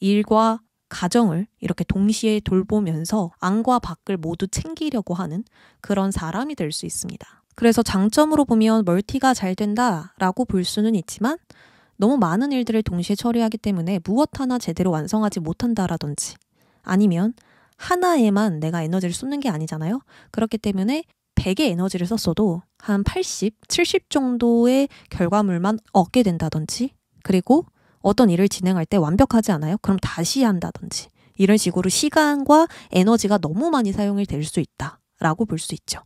일과 가정을 이렇게 동시에 돌보면서 안과 밖을 모두 챙기려고 하는 그런 사람이 될 수 있습니다. 그래서 장점으로 보면 멀티가 잘 된다라고 볼 수는 있지만, 너무 많은 일들을 동시에 처리하기 때문에 무엇 하나 제대로 완성하지 못한다라든지, 아니면 하나에만 내가 에너지를 쏟는 게 아니잖아요. 그렇기 때문에 100의 에너지를 썼어도 한 80, 70 정도의 결과물만 얻게 된다든지, 그리고 어떤 일을 진행할 때 완벽하지 않아요? 그럼 다시 한다든지, 이런 식으로 시간과 에너지가 너무 많이 사용이 될 수 있다라고 볼 수 있죠.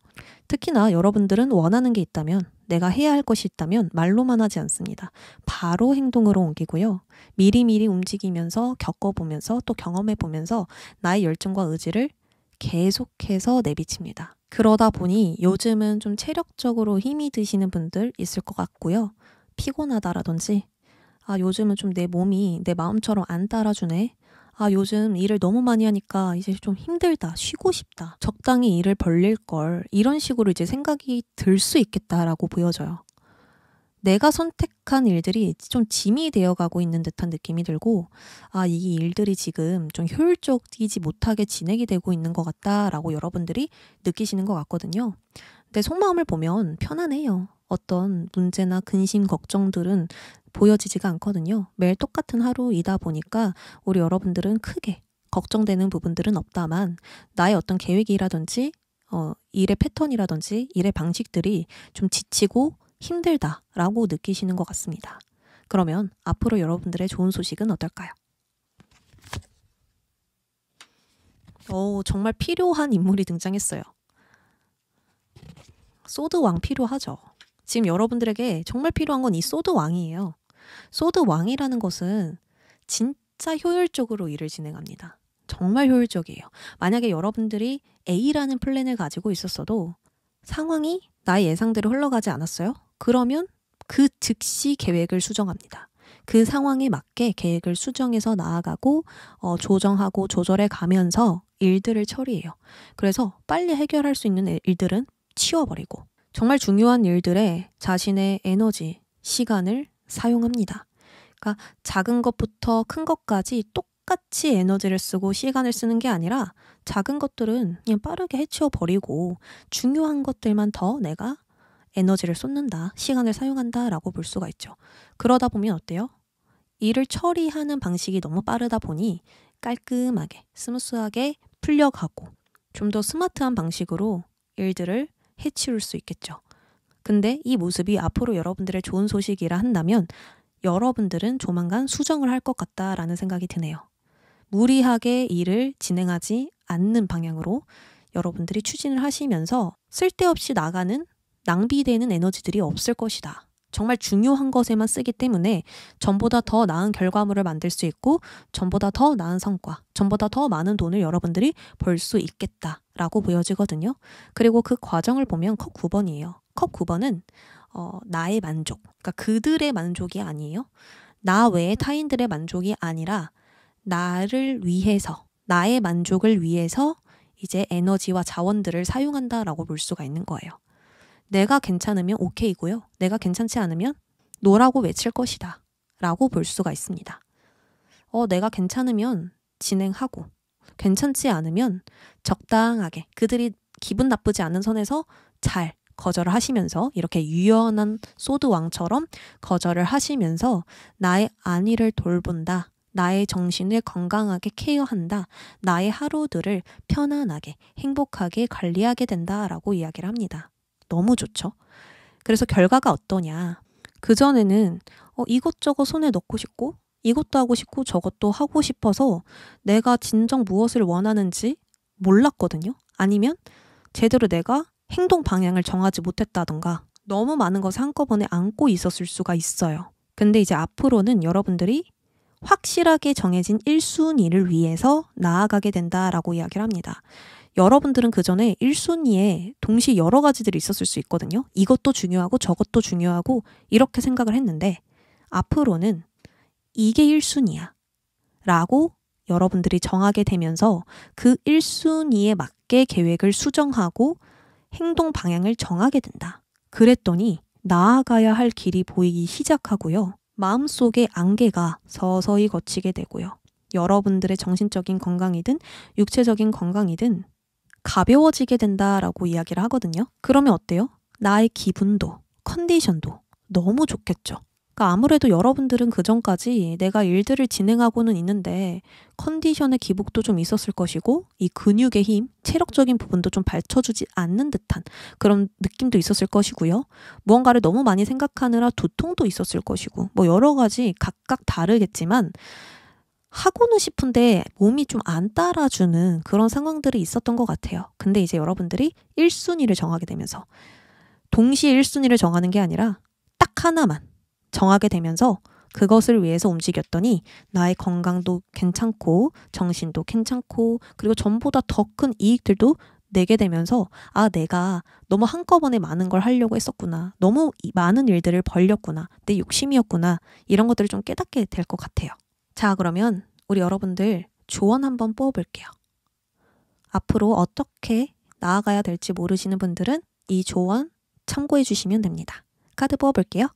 특히나 여러분들은 원하는 게 있다면, 내가 해야 할 것이 있다면 말로만 하지 않습니다. 바로 행동으로 옮기고요. 미리미리 움직이면서 겪어보면서 또 경험해보면서 나의 열정과 의지를 계속해서 내비칩니다. 그러다 보니 요즘은 좀 체력적으로 힘이 드시는 분들 있을 것 같고요. 피곤하다라든지, 요즘은 좀 내 몸이 내 마음처럼 안 따라주네. 요즘 일을 너무 많이 하니까 이제 좀 힘들다, 쉬고 싶다, 적당히 일을 벌릴 걸, 이런 식으로 이제 생각이 들 수 있겠다라고 보여져요. 내가 선택한 일들이 좀 짐이 되어가고 있는 듯한 느낌이 들고, 이 일들이 지금 좀 효율적이지 못하게 진행이 되고 있는 것 같다라고 여러분들이 느끼시는 것 같거든요. 근데 속마음을 보면 편안해요. 어떤 문제나 근심, 걱정들은 보여지지가 않거든요. 매일 똑같은 하루이다 보니까 우리 여러분들은 크게 걱정되는 부분들은 없다만, 나의 어떤 계획이라든지 일의 패턴이라든지 일의 방식들이 좀 지치고 힘들다라고 느끼시는 것 같습니다. 그러면 앞으로 여러분들의 좋은 소식은 어떨까요? 정말 필요한 인물이 등장했어요. 소드 왕 필요하죠. 지금 여러분들에게 정말 필요한 건 이 소드 왕이에요. 소드 왕이라는 것은 진짜 효율적으로 일을 진행합니다. 정말 효율적이에요. 만약에 여러분들이 A라는 플랜을 가지고 있었어도 상황이 나의 예상대로 흘러가지 않았어요? 그러면 그 즉시 계획을 수정합니다. 그 상황에 맞게 계획을 수정해서 나아가고 조정하고 조절해 가면서 일들을 처리해요. 그래서 빨리 해결할 수 있는 일들은 치워버리고, 정말 중요한 일들에 자신의 에너지, 시간을 사용합니다. 그러니까 작은 것부터 큰 것까지 똑같이 에너지를 쓰고 시간을 쓰는 게 아니라, 작은 것들은 그냥 빠르게 해치워버리고 중요한 것들만 더 내가 에너지를 쏟는다, 시간을 사용한다 라고 볼 수가 있죠. 그러다 보면 어때요? 일을 처리하는 방식이 너무 빠르다 보니 깔끔하게, 스무스하게 풀려가고 좀 더 스마트한 방식으로 일들을 해치울 수 있겠죠. 근데 이 모습이 앞으로 여러분들의 좋은 소식이라 한다면 여러분들은 조만간 수정을 할 것 같다라는 생각이 드네요. 무리하게 일을 진행하지 않는 방향으로 여러분들이 추진을 하시면서 쓸데없이 나가는, 낭비되는 에너지들이 없을 것이다 정말 중요한 것에만 쓰기 때문에 전보다 더 나은 결과물을 만들 수 있고 전보다 더 나은 성과, 전보다 더 많은 돈을 여러분들이 벌 수 있겠다라고 보여지거든요. 그리고 그 과정을 보면 컵 9번이에요. 컵 9번은 나의 만족, 그러니까 그들의 만족이 아니에요. 나 외의 타인들의 만족이 아니라 나를 위해서, 나의 만족을 위해서 이제 에너지와 자원들을 사용한다라고 볼 수가 있는 거예요. 내가 괜찮으면 오케이고요. 내가 괜찮지 않으면 노라고 외칠 것이다 라고 볼 수가 있습니다. 내가 괜찮으면 진행하고 괜찮지 않으면 적당하게 그들이 기분 나쁘지 않은 선에서 잘 거절을 하시면서 이렇게 유연한 소드왕처럼 거절을 하시면서 나의 안위를 돌본다. 나의 정신을 건강하게 케어한다. 나의 하루들을 편안하게 행복하게 관리하게 된다라고 이야기를 합니다. 너무 좋죠. 그래서 결과가 어떠냐. 그전에는 이것저것 손에 넣고 싶고 이것도 하고 싶고 저것도 하고 싶어서 내가 진정 무엇을 원하는지 몰랐거든요. 아니면 제대로 내가 행동 방향을 정하지 못했다던가 너무 많은 것을 한꺼번에 안고 있었을 수가 있어요. 근데 이제 앞으로는 여러분들이 확실하게 정해진 1순위를 위해서 나아가게 된다라고 이야기를 합니다. 여러분들은 그전에 1순위에 동시에 여러 가지들이 있었을 수 있거든요. 이것도 중요하고 저것도 중요하고 이렇게 생각을 했는데 앞으로는 이게 1순위야 라고 여러분들이 정하게 되면서 그 1순위에 맞게 계획을 수정하고 행동 방향을 정하게 된다. 그랬더니 나아가야 할 길이 보이기 시작하고요. 마음속의 안개가 서서히 걷히게 되고요. 여러분들의 정신적인 건강이든 육체적인 건강이든 가벼워지게 된다라고 이야기를 하거든요. 그러면 어때요? 나의 기분도 컨디션도 너무 좋겠죠. 그러니까 아무래도 여러분들은 그전까지 내가 일들을 진행하고는 있는데 컨디션의 기복도 좀 있었을 것이고 이 근육의 힘, 체력적인 부분도 좀 받쳐주지 않는 듯한 그런 느낌도 있었을 것이고요. 무언가를 너무 많이 생각하느라 두통도 있었을 것이고 뭐 여러 가지 각각 다르겠지만 하고는 싶은데 몸이 좀 안 따라주는 그런 상황들이 있었던 것 같아요. 근데 이제 여러분들이 1순위를 정하게 되면서 동시에 1순위를 정하는 게 아니라 딱 하나만 정하게 되면서 그것을 위해서 움직였더니 나의 건강도 괜찮고 정신도 괜찮고 그리고 전보다 더 큰 이익들도 내게 되면서 내가 너무 한꺼번에 많은 걸 하려고 했었구나. 너무 많은 일들을 벌렸구나. 내 욕심이었구나. 이런 것들을 좀 깨닫게 될 것 같아요. 자, 그러면 우리 여러분들 조언 한번 뽑아볼게요. 앞으로 어떻게 나아가야 될지 모르시는 분들은 이 조언 참고해 주시면 됩니다. 카드 뽑아볼게요.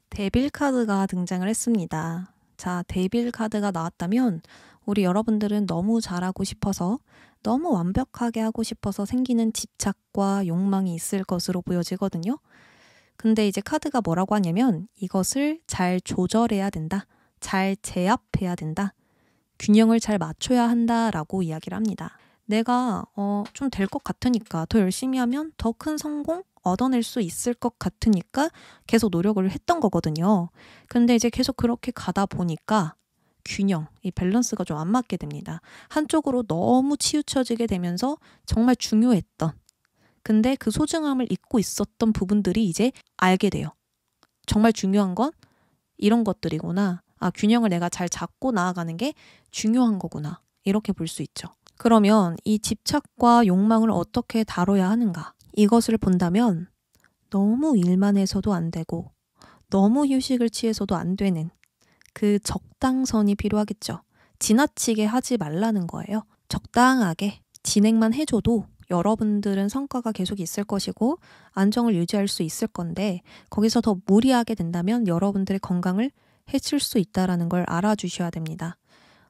데빌 카드가 등장을 했습니다. 자, 데빌 카드가 나왔다면 우리 여러분들은 너무 잘하고 싶어서 너무 완벽하게 하고 싶어서 생기는 집착과 욕망이 있을 것으로 보여지거든요. 근데 이제 카드가 뭐라고 하냐면 이것을 잘 조절해야 된다. 잘 제압해야 된다. 균형을 잘 맞춰야 한다라고 이야기를 합니다. 내가 좀 될 것 같으니까 더 열심히 하면 더 큰 성공 얻어낼 수 있을 것 같으니까 계속 노력을 했던 거거든요. 근데 이제 계속 그렇게 가다 보니까 균형, 이 밸런스가 좀 안 맞게 됩니다. 한쪽으로 너무 치우쳐지게 되면서 정말 중요했던 근데 그 소중함을 잊고 있었던 부분들이 이제 알게 돼요. 정말 중요한 건 이런 것들이구나. 균형을 내가 잘 잡고 나아가는 게 중요한 거구나. 이렇게 볼 수 있죠. 그러면 이 집착과 욕망을 어떻게 다뤄야 하는가? 이것을 본다면 너무 일만 해서도 안 되고 너무 휴식을 취해서도 안 되는 그 적당선이 필요하겠죠. 지나치게 하지 말라는 거예요. 적당하게 진행만 해줘도 여러분들은 성과가 계속 있을 것이고 안정을 유지할 수 있을 건데 거기서 더 무리하게 된다면 여러분들의 건강을 해칠 수 있다는 걸 알아주셔야 됩니다.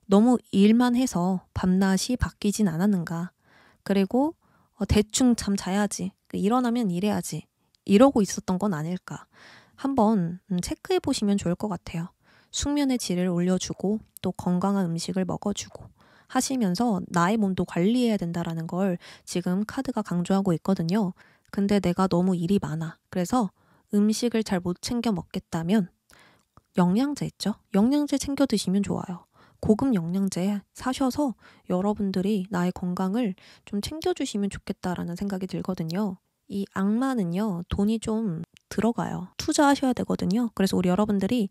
너무 일만 해서 밤낮이 바뀌진 않았는가. 그리고 대충 잠 자야지. 일어나면 일해야지. 이러고 있었던 건 아닐까. 한번 체크해 보시면 좋을 것 같아요. 숙면의 질을 올려주고 또 건강한 음식을 먹어주고 하시면서 나의 몸도 관리해야 된다라는 걸 지금 카드가 강조하고 있거든요. 근데 내가 너무 일이 많아. 그래서 음식을 잘 못 챙겨 먹겠다면 영양제 있죠? 영양제 챙겨 드시면 좋아요. 고급 영양제 사셔서 여러분들이 나의 건강을 좀 챙겨주시면 좋겠다라는 생각이 들거든요. 이 악마는요, 돈이 좀 들어가요. 투자하셔야 되거든요. 그래서 우리 여러분들이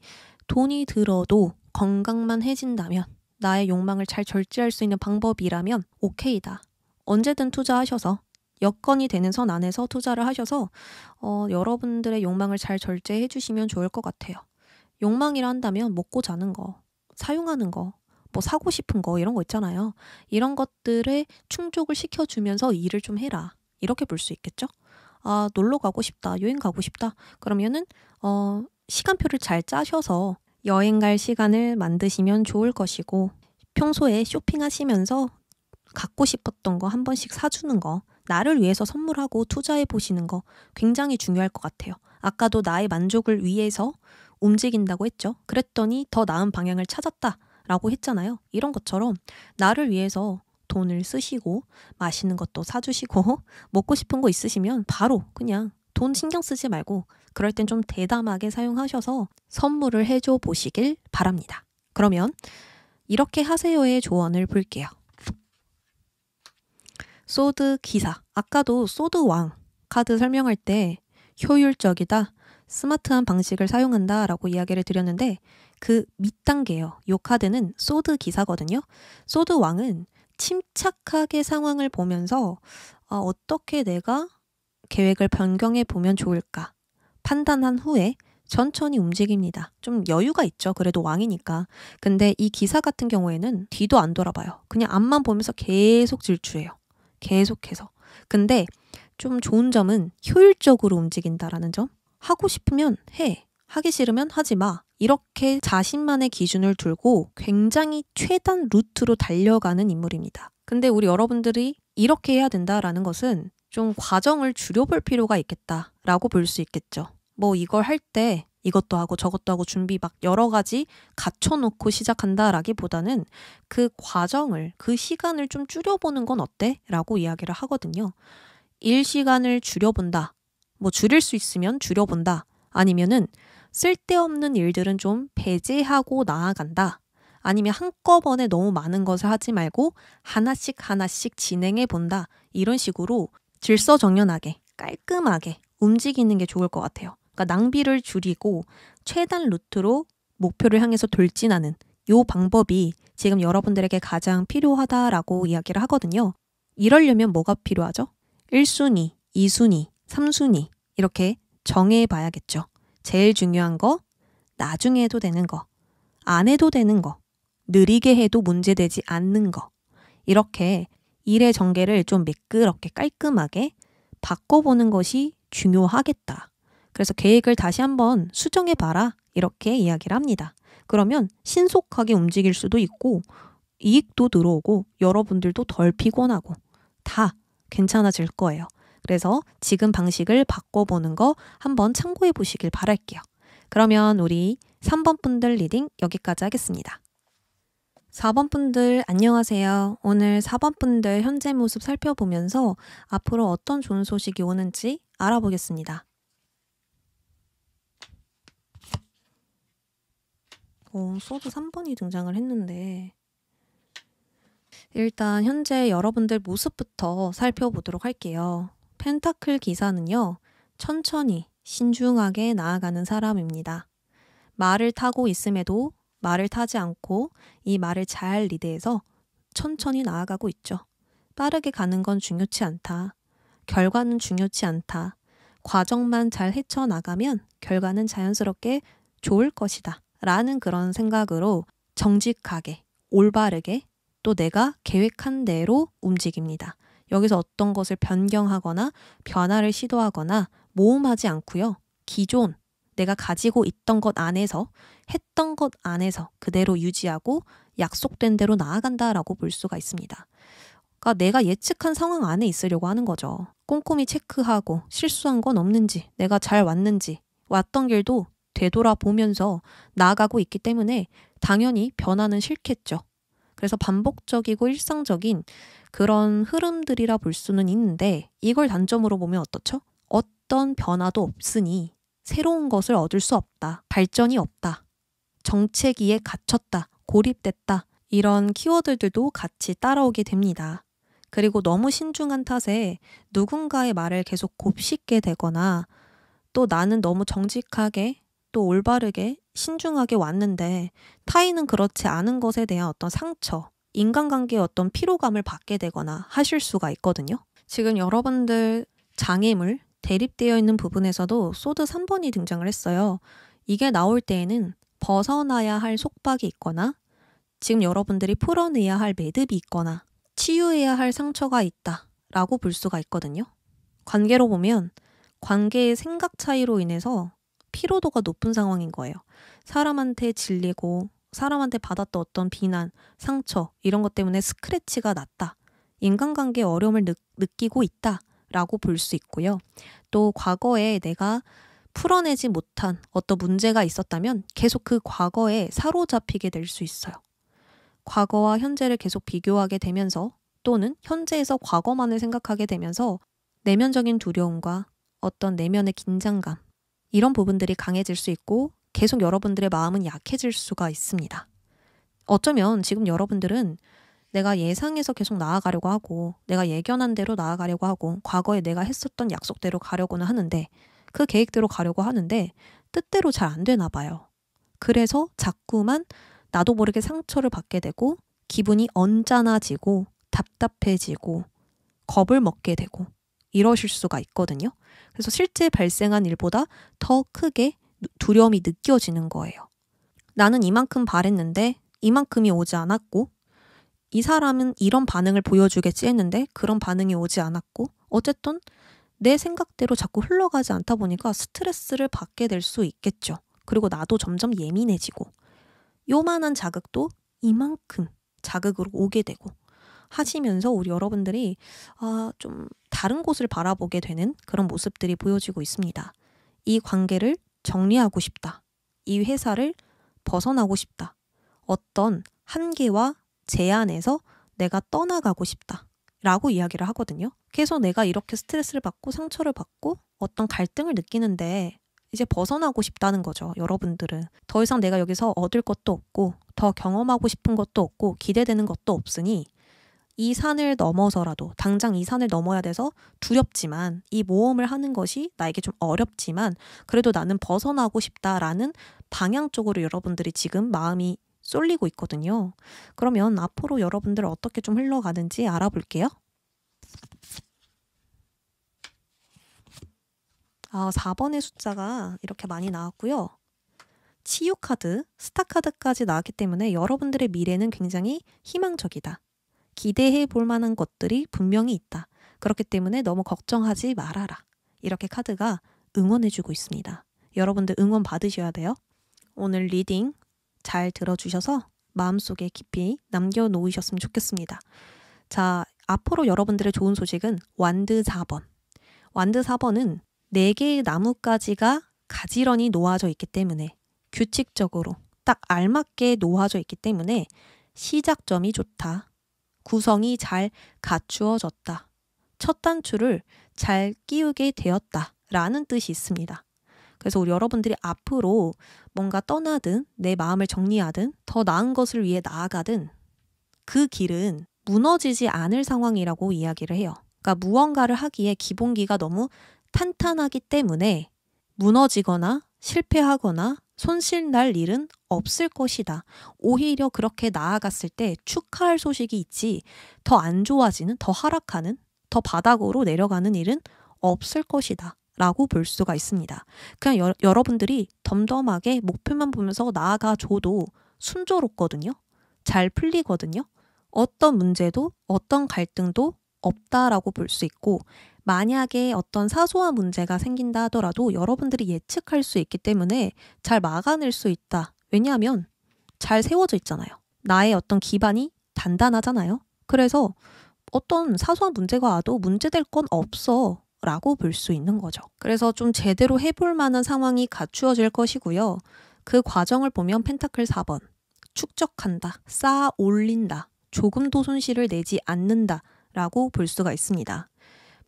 돈이 들어도 건강만 해진다면, 나의 욕망을 잘 절제할 수 있는 방법이라면 오케이다. 언제든 투자하셔서 여건이 되는 선 안에서 투자를 하셔서 여러분들의 욕망을 잘 절제해 주시면 좋을 것 같아요. 욕망이라 한다면 먹고 자는 거, 사용하는 거, 뭐 사고 싶은 거 이런 거 있잖아요. 이런 것들에 충족을 시켜주면서 일을 좀 해라. 이렇게 볼 수 있겠죠? 아, 놀러 가고 싶다. 여행 가고 싶다. 그러면은 시간표를 잘 짜셔서 여행 갈 시간을 만드시면 좋을 것이고, 평소에 쇼핑하시면서 갖고 싶었던 거 한 번씩 사주는 거, 나를 위해서 선물하고 투자해 보시는 거 굉장히 중요할 것 같아요. 아까도 나의 만족을 위해서 움직인다고 했죠. 그랬더니 더 나은 방향을 찾았다라고 했잖아요. 이런 것처럼 나를 위해서 돈을 쓰시고 맛있는 것도 사주시고 먹고 싶은 거 있으시면 바로 그냥 돈 신경 쓰지 말고 그럴 땐 좀 대담하게 사용하셔서 선물을 해줘 보시길 바랍니다. 그러면 이렇게 하세요의 조언을 볼게요. 소드 기사, 아까도 소드 왕 카드 설명할 때 효율적이다, 스마트한 방식을 사용한다 라고 이야기를 드렸는데 그 밑단계예요. 이 카드는 소드 기사거든요. 소드 왕은 침착하게 상황을 보면서 어떻게 내가 계획을 변경해 보면 좋을까 판단한 후에 천천히 움직입니다. 좀 여유가 있죠. 그래도 왕이니까. 근데 이 기사 같은 경우에는 뒤도 안 돌아봐요. 그냥 앞만 보면서 계속 질주해요. 계속해서. 근데 좀 좋은 점은 효율적으로 움직인다라는 점. 하고 싶으면 해. 하기 싫으면 하지 마. 이렇게 자신만의 기준을 두고 굉장히 최단 루트로 달려가는 인물입니다. 근데 우리 여러분들이 이렇게 해야 된다라는 것은 좀 과정을 줄여볼 필요가 있겠다라고 볼 수 있겠죠. 뭐 이걸 할 때 이것도 하고 저것도 하고 준비 막 여러 가지 갖춰놓고 시작한다라기보다는 그 과정을, 그 시간을 좀 줄여보는 건 어때? 라고 이야기를 하거든요. 일 시간을 줄여본다. 뭐 줄일 수 있으면 줄여본다. 아니면은 쓸데없는 일들은 좀 배제하고 나아간다. 아니면 한꺼번에 너무 많은 것을 하지 말고 하나씩 하나씩 진행해 본다. 이런 식으로 질서정연하게, 깔끔하게 움직이는 게 좋을 것 같아요. 그러니까 낭비를 줄이고 최단 루트로 목표를 향해서 돌진하는 이 방법이 지금 여러분들에게 가장 필요하다라고 이야기를 하거든요. 이러려면 뭐가 필요하죠? 1순위, 2순위, 3순위 이렇게 정해봐야겠죠. 제일 중요한 거, 나중에 해도 되는 거, 안 해도 되는 거, 느리게 해도 문제되지 않는 거, 이렇게 일의 전개를 좀 매끄럽게 깔끔하게 바꿔보는 것이 중요하겠다. 그래서 계획을 다시 한번 수정해봐라 이렇게 이야기를 합니다. 그러면 신속하게 움직일 수도 있고 이익도 들어오고 여러분들도 덜 피곤하고 다 괜찮아질 거예요. 그래서 지금 방식을 바꿔보는 거 한번 참고해 보시길 바랄게요. 그러면 우리 3번 분들 리딩 여기까지 하겠습니다. 4번 분들 안녕하세요. 오늘 4번 분들 현재 모습 살펴보면서 앞으로 어떤 좋은 소식이 오는지 알아보겠습니다. 소드 3번이 등장을 했는데 일단 현재 여러분들 모습부터 살펴보도록 할게요. 펜타클 기사는요. 천천히 신중하게 나아가는 사람입니다. 말을 타고 있음에도 말을 타지 않고 이 말을 잘 리드해서 천천히 나아가고 있죠. 빠르게 가는 건 중요치 않다. 결과는 중요치 않다. 과정만 잘 헤쳐나가면 결과는 자연스럽게 좋을 것이다. 라는 그런 생각으로 정직하게, 올바르게 또 내가 계획한 대로 움직입니다. 여기서 어떤 것을 변경하거나 변화를 시도하거나 모험하지 않고요. 기존 내가 가지고 있던 것 안에서 했던 것 안에서 그대로 유지하고 약속된 대로 나아간다라고 볼 수가 있습니다. 그러니까 내가 예측한 상황 안에 있으려고 하는 거죠. 꼼꼼히 체크하고 실수한 건 없는지, 내가 잘 왔는지, 왔던 길도 되돌아보면서 나아가고 있기 때문에 당연히 변화는 싫겠죠. 그래서 반복적이고 일상적인 그런 흐름들이라 볼 수는 있는데 이걸 단점으로 보면 어떻죠? 어떤 변화도 없으니 새로운 것을 얻을 수 없다. 발전이 없다. 정체기에 갇혔다. 고립됐다. 이런 키워드들도 같이 따라오게 됩니다. 그리고 너무 신중한 탓에 누군가의 말을 계속 곱씹게 되거나 또 나는 너무 정직하게 또 올바르게 신중하게 왔는데 타인은 그렇지 않은 것에 대한 어떤 상처, 인간관계의 어떤 피로감을 받게 되거나 하실 수가 있거든요. 지금 여러분들 장애물, 대립되어 있는 부분에서도 소드 3번이 등장을 했어요. 이게 나올 때에는 벗어나야 할 속박이 있거나 지금 여러분들이 풀어내야 할 매듭이 있거나 치유해야 할 상처가 있다라고 볼 수가 있거든요. 관계로 보면 관계의 생각 차이로 인해서 피로도가 높은 상황인 거예요. 사람한테 질리고 사람한테 받았던 어떤 비난, 상처 이런 것 때문에 스크래치가 났다. 인간관계에 어려움을 느끼고 있다라고 볼 수 있고요. 또 과거에 내가 풀어내지 못한 어떤 문제가 있었다면 계속 그 과거에 사로잡히게 될 수 있어요. 과거와 현재를 계속 비교하게 되면서 또는 현재에서 과거만을 생각하게 되면서 내면적인 두려움과 어떤 내면의 긴장감 이런 부분들이 강해질 수 있고 계속 여러분들의 마음은 약해질 수가 있습니다. 어쩌면 지금 여러분들은 내가 예상해서 계속 나아가려고 하고 내가 예견한 대로 나아가려고 하고 과거에 내가 했었던 약속대로 가려고는 하는데 그 계획대로 가려고 하는데 뜻대로 잘 안 되나 봐요. 그래서 자꾸만 나도 모르게 상처를 받게 되고 기분이 언짢아지고 답답해지고 겁을 먹게 되고 이러실 수가 있거든요. 그래서 실제 발생한 일보다 더 크게 두려움이 느껴지는 거예요. 나는 이만큼 바랬는데 이만큼이 오지 않았고 이 사람은 이런 반응을 보여주겠지 했는데 그런 반응이 오지 않았고 어쨌든 내 생각대로 자꾸 흘러가지 않다 보니까 스트레스를 받게 될 수 있겠죠. 그리고 나도 점점 예민해지고 요만한 자극도 이만큼 자극으로 오게 되고 하시면서 우리 여러분들이 좀 다른 곳을 바라보게 되는 그런 모습들이 보여지고 있습니다. 이 관계를 정리하고 싶다. 이 회사를 벗어나고 싶다. 어떤 한계와 제한에서 내가 떠나가고 싶다. 라고 이야기를 하거든요. 계속 내가 이렇게 스트레스를 받고 상처를 받고 어떤 갈등을 느끼는데 이제 벗어나고 싶다는 거죠. 여러분들은. 더 이상 내가 여기서 얻을 것도 없고 더 경험하고 싶은 것도 없고 기대되는 것도 없으니 이 산을 넘어서라도 당장 이 산을 넘어야 돼서 두렵지만 이 모험을 하는 것이 나에게 좀 어렵지만 그래도 나는 벗어나고 싶다라는 방향 쪽으로 여러분들이 지금 마음이 쏠리고 있거든요. 그러면 앞으로 여러분들 어떻게 좀 흘러가는지 알아볼게요. 4번의 숫자가 이렇게 많이 나왔고요. 치유 카드, 스타 카드까지 나왔기 때문에 여러분들의 미래는 굉장히 희망적이다. 기대해 볼 만한 것들이 분명히 있다. 그렇기 때문에 너무 걱정하지 말아라. 이렇게 카드가 응원해주고 있습니다. 여러분들 응원 받으셔야 돼요. 오늘 리딩 잘 들어주셔서 마음속에 깊이 남겨놓으셨으면 좋겠습니다. 자, 앞으로 여러분들의 좋은 소식은 완드 4번. 완드 4번은 4개의 나뭇가지가 가지런히 놓아져 있기 때문에 규칙적으로 딱 알맞게 놓아져 있기 때문에 시작점이 좋다. 구성이 잘 갖추어졌다. 첫 단추를 잘 끼우게 되었다. 라는 뜻이 있습니다. 그래서 우리 여러분들이 앞으로 뭔가 떠나든 내 마음을 정리하든 더 나은 것을 위해 나아가든 그 길은 무너지지 않을 상황이라고 이야기를 해요. 그러니까 무언가를 하기에 기본기가 너무 탄탄하기 때문에 무너지거나 실패하거나 손실 날 일은 없을 것이다. 오히려 그렇게 나아갔을 때 축하할 소식이 있지 더 안 좋아지는, 더 하락하는, 더 바닥으로 내려가는 일은 없을 것이다. 라고 볼 수가 있습니다. 그냥 여러분들이 덤덤하게 목표만 보면서 나아가줘도 순조롭거든요. 잘 풀리거든요. 어떤 문제도 어떤 갈등도 없다라고 볼 수 있고 만약에 어떤 사소한 문제가 생긴다 하더라도 여러분들이 예측할 수 있기 때문에 잘 막아낼 수 있다. 왜냐하면 잘 세워져 있잖아요. 나의 어떤 기반이 단단하잖아요. 그래서 어떤 사소한 문제가 와도 문제될 건 없어 라고 볼 수 있는 거죠. 그래서 좀 제대로 해볼 만한 상황이 갖추어질 것이고요. 그 과정을 보면 펜타클 4번 축적한다, 쌓아 올린다, 조금도 손실을 내지 않는다 라고 볼 수가 있습니다.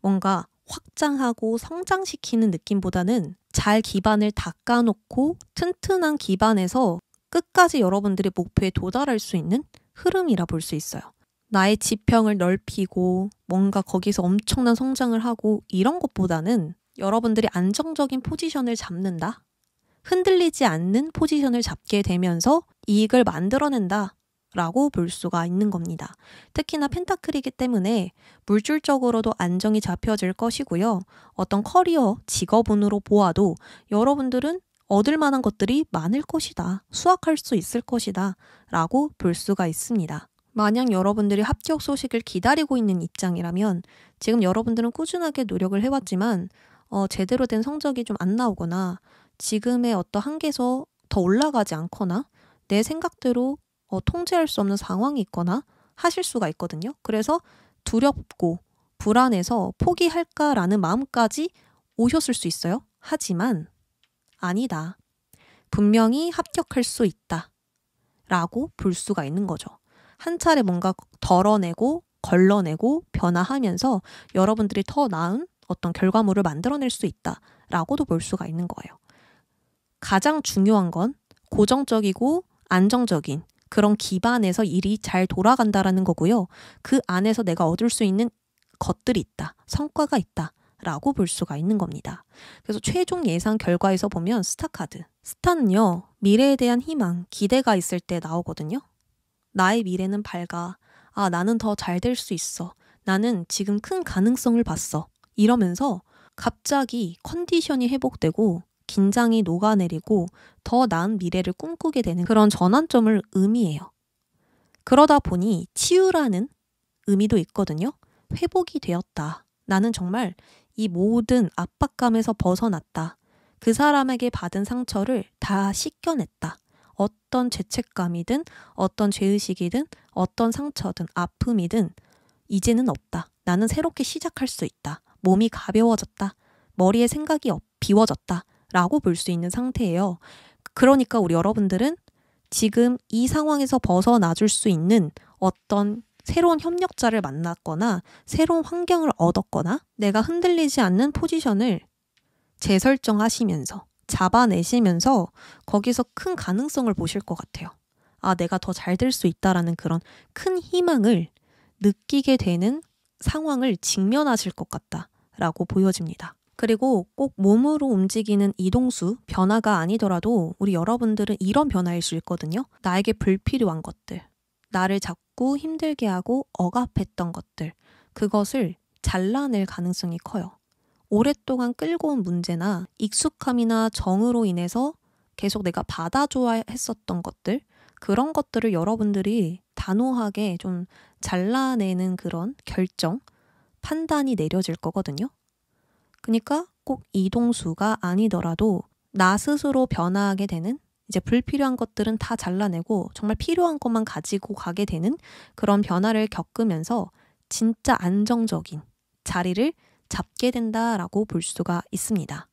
뭔가 확장하고 성장시키는 느낌보다는 잘 기반을 닦아놓고 튼튼한 기반에서 끝까지 여러분들의 목표에 도달할 수 있는 흐름이라 볼 수 있어요. 나의 지평을 넓히고 뭔가 거기서 엄청난 성장을 하고 이런 것보다는 여러분들이 안정적인 포지션을 잡는다. 흔들리지 않는 포지션을 잡게 되면서 이익을 만들어낸다. 라고 볼 수가 있는 겁니다. 특히나 펜타클이기 때문에 물질적으로도 안정이 잡혀질 것이고요. 어떤 커리어, 직업운으로 보아도 여러분들은 얻을 만한 것들이 많을 것이다. 수확할 수 있을 것이다. 라고 볼 수가 있습니다. 만약 여러분들이 합격 소식을 기다리고 있는 입장이라면 지금 여러분들은 꾸준하게 노력을 해왔지만 제대로 된 성적이 좀 안 나오거나 지금의 어떤 한계에서 더 올라가지 않거나 내 생각대로 통제할 수 없는 상황이 있거나 하실 수가 있거든요. 그래서 두렵고 불안해서 포기할까라는 마음까지 오셨을 수 있어요. 하지만 아니다. 분명히 합격할 수 있다. 라고 볼 수가 있는 거죠. 한 차례 뭔가 덜어내고 걸러내고 변화하면서 여러분들이 더 나은 어떤 결과물을 만들어낼 수 있다라고도 볼 수가 있는 거예요. 가장 중요한 건 고정적이고 안정적인 그런 기반에서 일이 잘 돌아간다라는 거고요. 그 안에서 내가 얻을 수 있는 것들이 있다. 성과가 있다. 라고 볼 수가 있는 겁니다. 그래서 최종 예상 결과에서 보면 스타카드. 스타는요. 미래에 대한 희망, 기대가 있을 때 나오거든요. 나의 미래는 밝아. 아, 나는 더 잘 될 수 있어. 나는 지금 큰 가능성을 봤어. 이러면서 갑자기 컨디션이 회복되고 긴장이 녹아내리고 더 나은 미래를 꿈꾸게 되는 그런 전환점을 의미해요. 그러다 보니 치유라는 의미도 있거든요. 회복이 되었다. 나는 정말 이 모든 압박감에서 벗어났다. 그 사람에게 받은 상처를 다 씻겨냈다. 어떤 죄책감이든 어떤 죄의식이든 어떤 상처든 아픔이든 이제는 없다. 나는 새롭게 시작할 수 있다. 몸이 가벼워졌다. 머리에 생각이 비워졌다. 라고 볼 수 있는 상태예요. 그러니까 우리 여러분들은 지금 이 상황에서 벗어나 줄 수 있는 어떤 새로운 협력자를 만났거나 새로운 환경을 얻었거나 내가 흔들리지 않는 포지션을 재설정하시면서 잡아내시면서 거기서 큰 가능성을 보실 것 같아요. 아, 내가 더 잘 될 수 있다라는 그런 큰 희망을 느끼게 되는 상황을 직면하실 것 같다라고 보여집니다. 그리고 꼭 몸으로 움직이는 이동수, 변화가 아니더라도 우리 여러분들은 이런 변화일 수 있거든요. 나에게 불필요한 것들, 나를 자꾸 힘들게 하고 억압했던 것들, 그것을 잘라낼 가능성이 커요. 오랫동안 끌고 온 문제나 익숙함이나 정으로 인해서 계속 내가 받아줘야 했었던 것들, 그런 것들을 여러분들이 단호하게 좀 잘라내는 그런 결정, 판단이 내려질 거거든요. 그러니까 꼭 이동수가 아니더라도 나 스스로 변화하게 되는 이제 불필요한 것들은 다 잘라내고 정말 필요한 것만 가지고 가게 되는 그런 변화를 겪으면서 진짜 안정적인 자리를 잡게 된다라고 볼 수가 있습니다.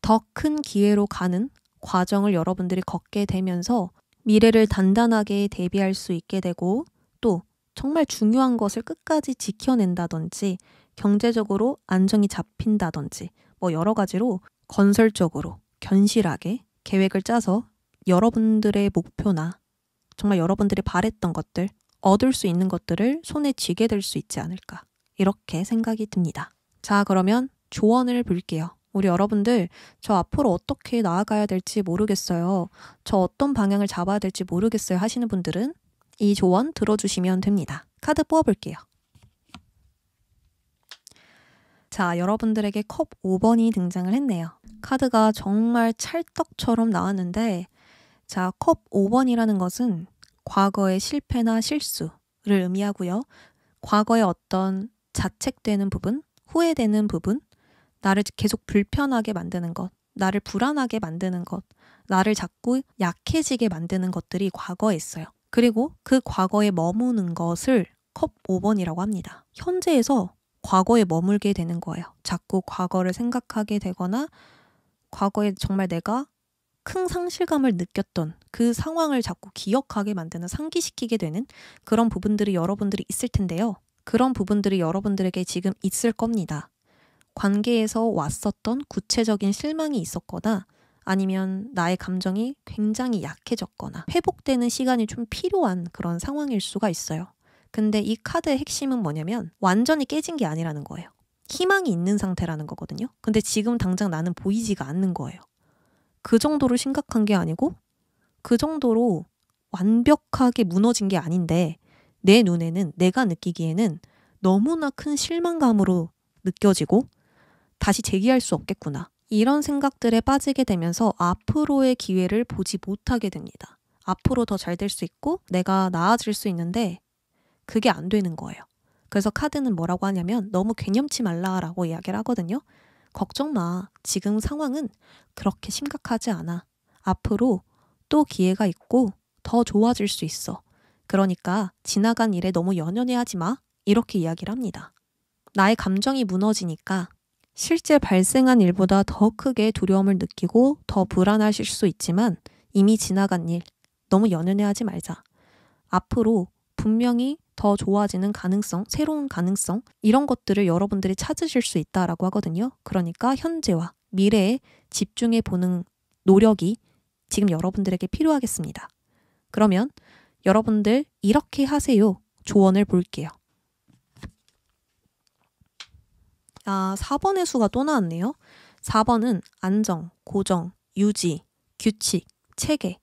더 큰 기회로 가는 과정을 여러분들이 걷게 되면서 미래를 단단하게 대비할 수 있게 되고 또 정말 중요한 것을 끝까지 지켜낸다든지 경제적으로 안정이 잡힌다든지 뭐 여러 가지로 건설적으로 견실하게 계획을 짜서 여러분들의 목표나 정말 여러분들이 바랬던 것들, 얻을 수 있는 것들을 손에 쥐게 될 수 있지 않을까 이렇게 생각이 듭니다. 자, 그러면 조언을 볼게요. 우리 여러분들 저 앞으로 어떻게 나아가야 될지 모르겠어요. 저 어떤 방향을 잡아야 될지 모르겠어요 하시는 분들은 이 조언 들어주시면 됩니다. 카드 뽑아볼게요. 자, 여러분들에게 컵 5번이 등장을 했네요. 카드가 정말 찰떡처럼 나왔는데 자, 컵 5번이라는 것은 과거의 실패나 실수를 의미하고요. 과거의 어떤 자책되는 부분, 후회되는 부분, 나를 계속 불편하게 만드는 것, 나를 불안하게 만드는 것, 나를 자꾸 약해지게 만드는 것들이 과거에 있어요. 그리고 그 과거에 머무는 것을 컵 5번이라고 합니다. 현재에서 과거에 머물게 되는 거예요. 자꾸 과거를 생각하게 되거나 과거에 정말 내가 큰 상실감을 느꼈던 그 상황을 자꾸 기억하게 만드는, 상기시키게 되는 그런 부분들이 여러분들이 있을 텐데요. 그런 부분들이 여러분들에게 지금 있을 겁니다. 관계에서 왔었던 구체적인 실망이 있었거나 아니면 나의 감정이 굉장히 약해졌거나 회복되는 시간이 좀 필요한 그런 상황일 수가 있어요. 근데 이 카드의 핵심은 뭐냐면 완전히 깨진 게 아니라는 거예요. 희망이 있는 상태라는 거거든요. 근데 지금 당장 나는 보이지가 않는 거예요. 그 정도로 심각한 게 아니고 그 정도로 완벽하게 무너진 게 아닌데 내 눈에는 내가 느끼기에는 너무나 큰 실망감으로 느껴지고 다시 재기할 수 없겠구나. 이런 생각들에 빠지게 되면서 앞으로의 기회를 보지 못하게 됩니다. 앞으로 더 잘 될 수 있고 내가 나아질 수 있는데 그게 안 되는 거예요. 그래서 카드는 뭐라고 하냐면 너무 괴념치 말라라고 이야기를 하거든요. 걱정 마. 지금 상황은 그렇게 심각하지 않아. 앞으로 또 기회가 있고 더 좋아질 수 있어. 그러니까 지나간 일에 너무 연연해하지 마. 이렇게 이야기를 합니다. 나의 감정이 무너지니까 실제 발생한 일보다 더 크게 두려움을 느끼고 더 불안하실 수 있지만 이미 지나간 일, 너무 연연해하지 말자. 앞으로 분명히 더 좋아지는 가능성, 새로운 가능성 이런 것들을 여러분들이 찾으실 수 있다라고 하거든요. 그러니까 현재와 미래에 집중해 보는 노력이 지금 여러분들에게 필요하겠습니다. 그러면 여러분들 이렇게 하세요. 조언을 볼게요. 4번의 수가 또 나왔네요. 4번은 안정, 고정, 유지, 규칙, 체계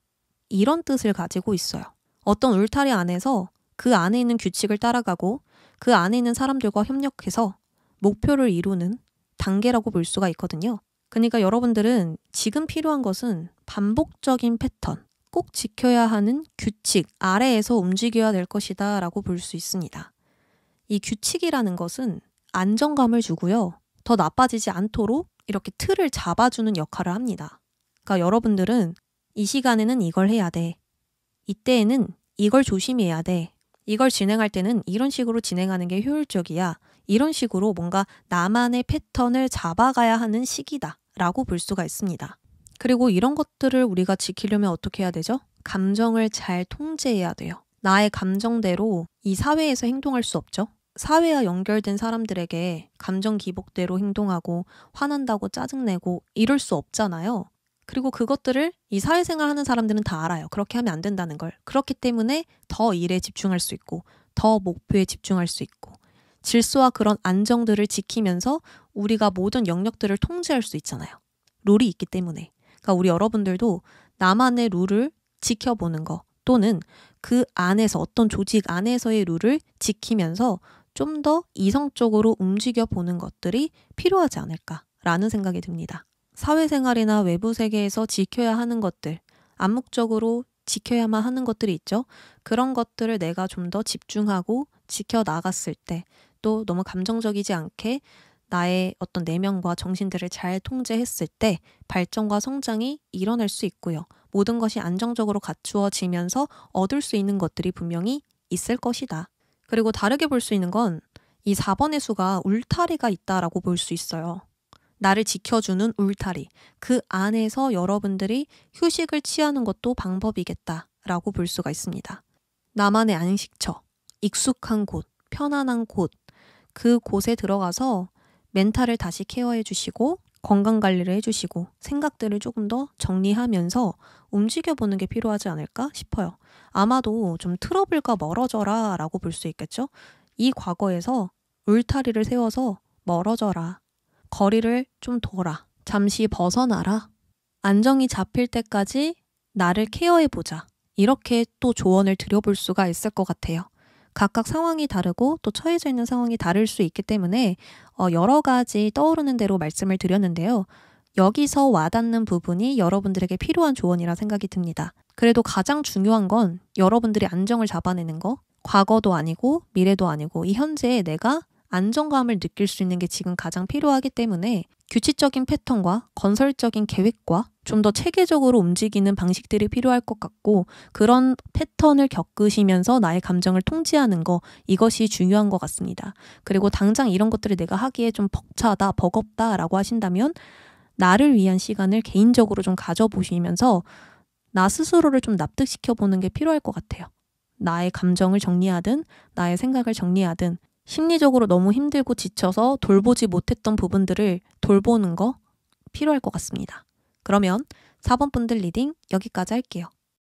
이런 뜻을 가지고 있어요. 어떤 울타리 안에서 그 안에 있는 규칙을 따라가고 그 안에 있는 사람들과 협력해서 목표를 이루는 단계라고 볼 수가 있거든요. 그러니까 여러분들은 지금 필요한 것은 반복적인 패턴, 꼭 지켜야 하는 규칙 아래에서 움직여야 될 것이다 라고 볼 수 있습니다. 이 규칙이라는 것은 안정감을 주고요. 더 나빠지지 않도록 이렇게 틀을 잡아주는 역할을 합니다. 그러니까 여러분들은 이 시간에는 이걸 해야 돼. 이때에는 이걸 조심해야 돼. 이걸 진행할 때는 이런 식으로 진행하는 게 효율적이야. 이런 식으로 뭔가 나만의 패턴을 잡아가야 하는 시기다 라고 볼 수가 있습니다. 그리고 이런 것들을 우리가 지키려면 어떻게 해야 되죠? 감정을 잘 통제해야 돼요. 나의 감정대로 이 사회에서 행동할 수 없죠. 사회와 연결된 사람들에게 감정 기복대로 행동하고 화난다고 짜증내고 이럴 수 없잖아요. 그리고 그것들을 이 사회생활 하는 사람들은 다 알아요. 그렇게 하면 안 된다는 걸. 그렇기 때문에 더 일에 집중할 수 있고 더 목표에 집중할 수 있고 질서와 그런 안정들을 지키면서 우리가 모든 영역들을 통제할 수 있잖아요. 룰이 있기 때문에. 그러니까 우리 여러분들도 나만의 룰을 지켜보는 거 또는 그 안에서 어떤 조직 안에서의 룰을 지키면서 좀 더 이성적으로 움직여보는 것들이 필요하지 않을까라는 생각이 듭니다. 사회생활이나 외부 세계에서 지켜야 하는 것들, 암묵적으로 지켜야만 하는 것들이 있죠. 그런 것들을 내가 좀 더 집중하고 지켜나갔을 때 또 너무 감정적이지 않게 나의 어떤 내면과 정신들을 잘 통제했을 때 발전과 성장이 일어날 수 있고요. 모든 것이 안정적으로 갖추어지면서 얻을 수 있는 것들이 분명히 있을 것이다. 그리고 다르게 볼 수 있는 건 이 4번의 수가 울타리가 있다라고 볼 수 있어요. 나를 지켜주는 울타리. 그 안에서 여러분들이 휴식을 취하는 것도 방법이겠다라고 볼 수가 있습니다. 나만의 안식처, 익숙한 곳, 편안한 곳, 그 곳에 들어가서 멘탈을 다시 케어해 주시고 건강관리를 해주시고 생각들을 조금 더 정리하면서 움직여보는 게 필요하지 않을까 싶어요. 아마도 좀 트러블과 멀어져라 라고 볼 수 있겠죠? 이 과거에서 울타리를 세워서 멀어져라. 거리를 좀 둬라. 잠시 벗어나라. 안정이 잡힐 때까지 나를 케어해보자. 이렇게 또 조언을 드려볼 수가 있을 것 같아요. 각각 상황이 다르고 또 처해져 있는 상황이 다를 수 있기 때문에 여러 가지 떠오르는 대로 말씀을 드렸는데요. 여기서 와닿는 부분이 여러분들에게 필요한 조언이라 생각이 듭니다. 그래도 가장 중요한 건 여러분들이 안정을 잡아내는 거, 과거도 아니고 미래도 아니고 이 현재에 내가 안정감을 느낄 수 있는 게 지금 가장 필요하기 때문에 규칙적인 패턴과 건설적인 계획과 좀 더 체계적으로 움직이는 방식들이 필요할 것 같고 그런 패턴을 겪으시면서 나의 감정을 통제하는 거 이것이 중요한 것 같습니다. 그리고 당장 이런 것들을 내가 하기에 좀 벅차다, 버겁다라고 하신다면 나를 위한 시간을 개인적으로 좀 가져보시면서 나 스스로를 좀 납득시켜보는 게 필요할 것 같아요. 나의 감정을 정리하든 나의 생각을 정리하든 심리적으로 너무 힘들고 지쳐서 돌보지 못했던 부분들을 돌보는 거 필요할 것 같습니다. 그러면 4번 분들 리딩 여기까지 할게요.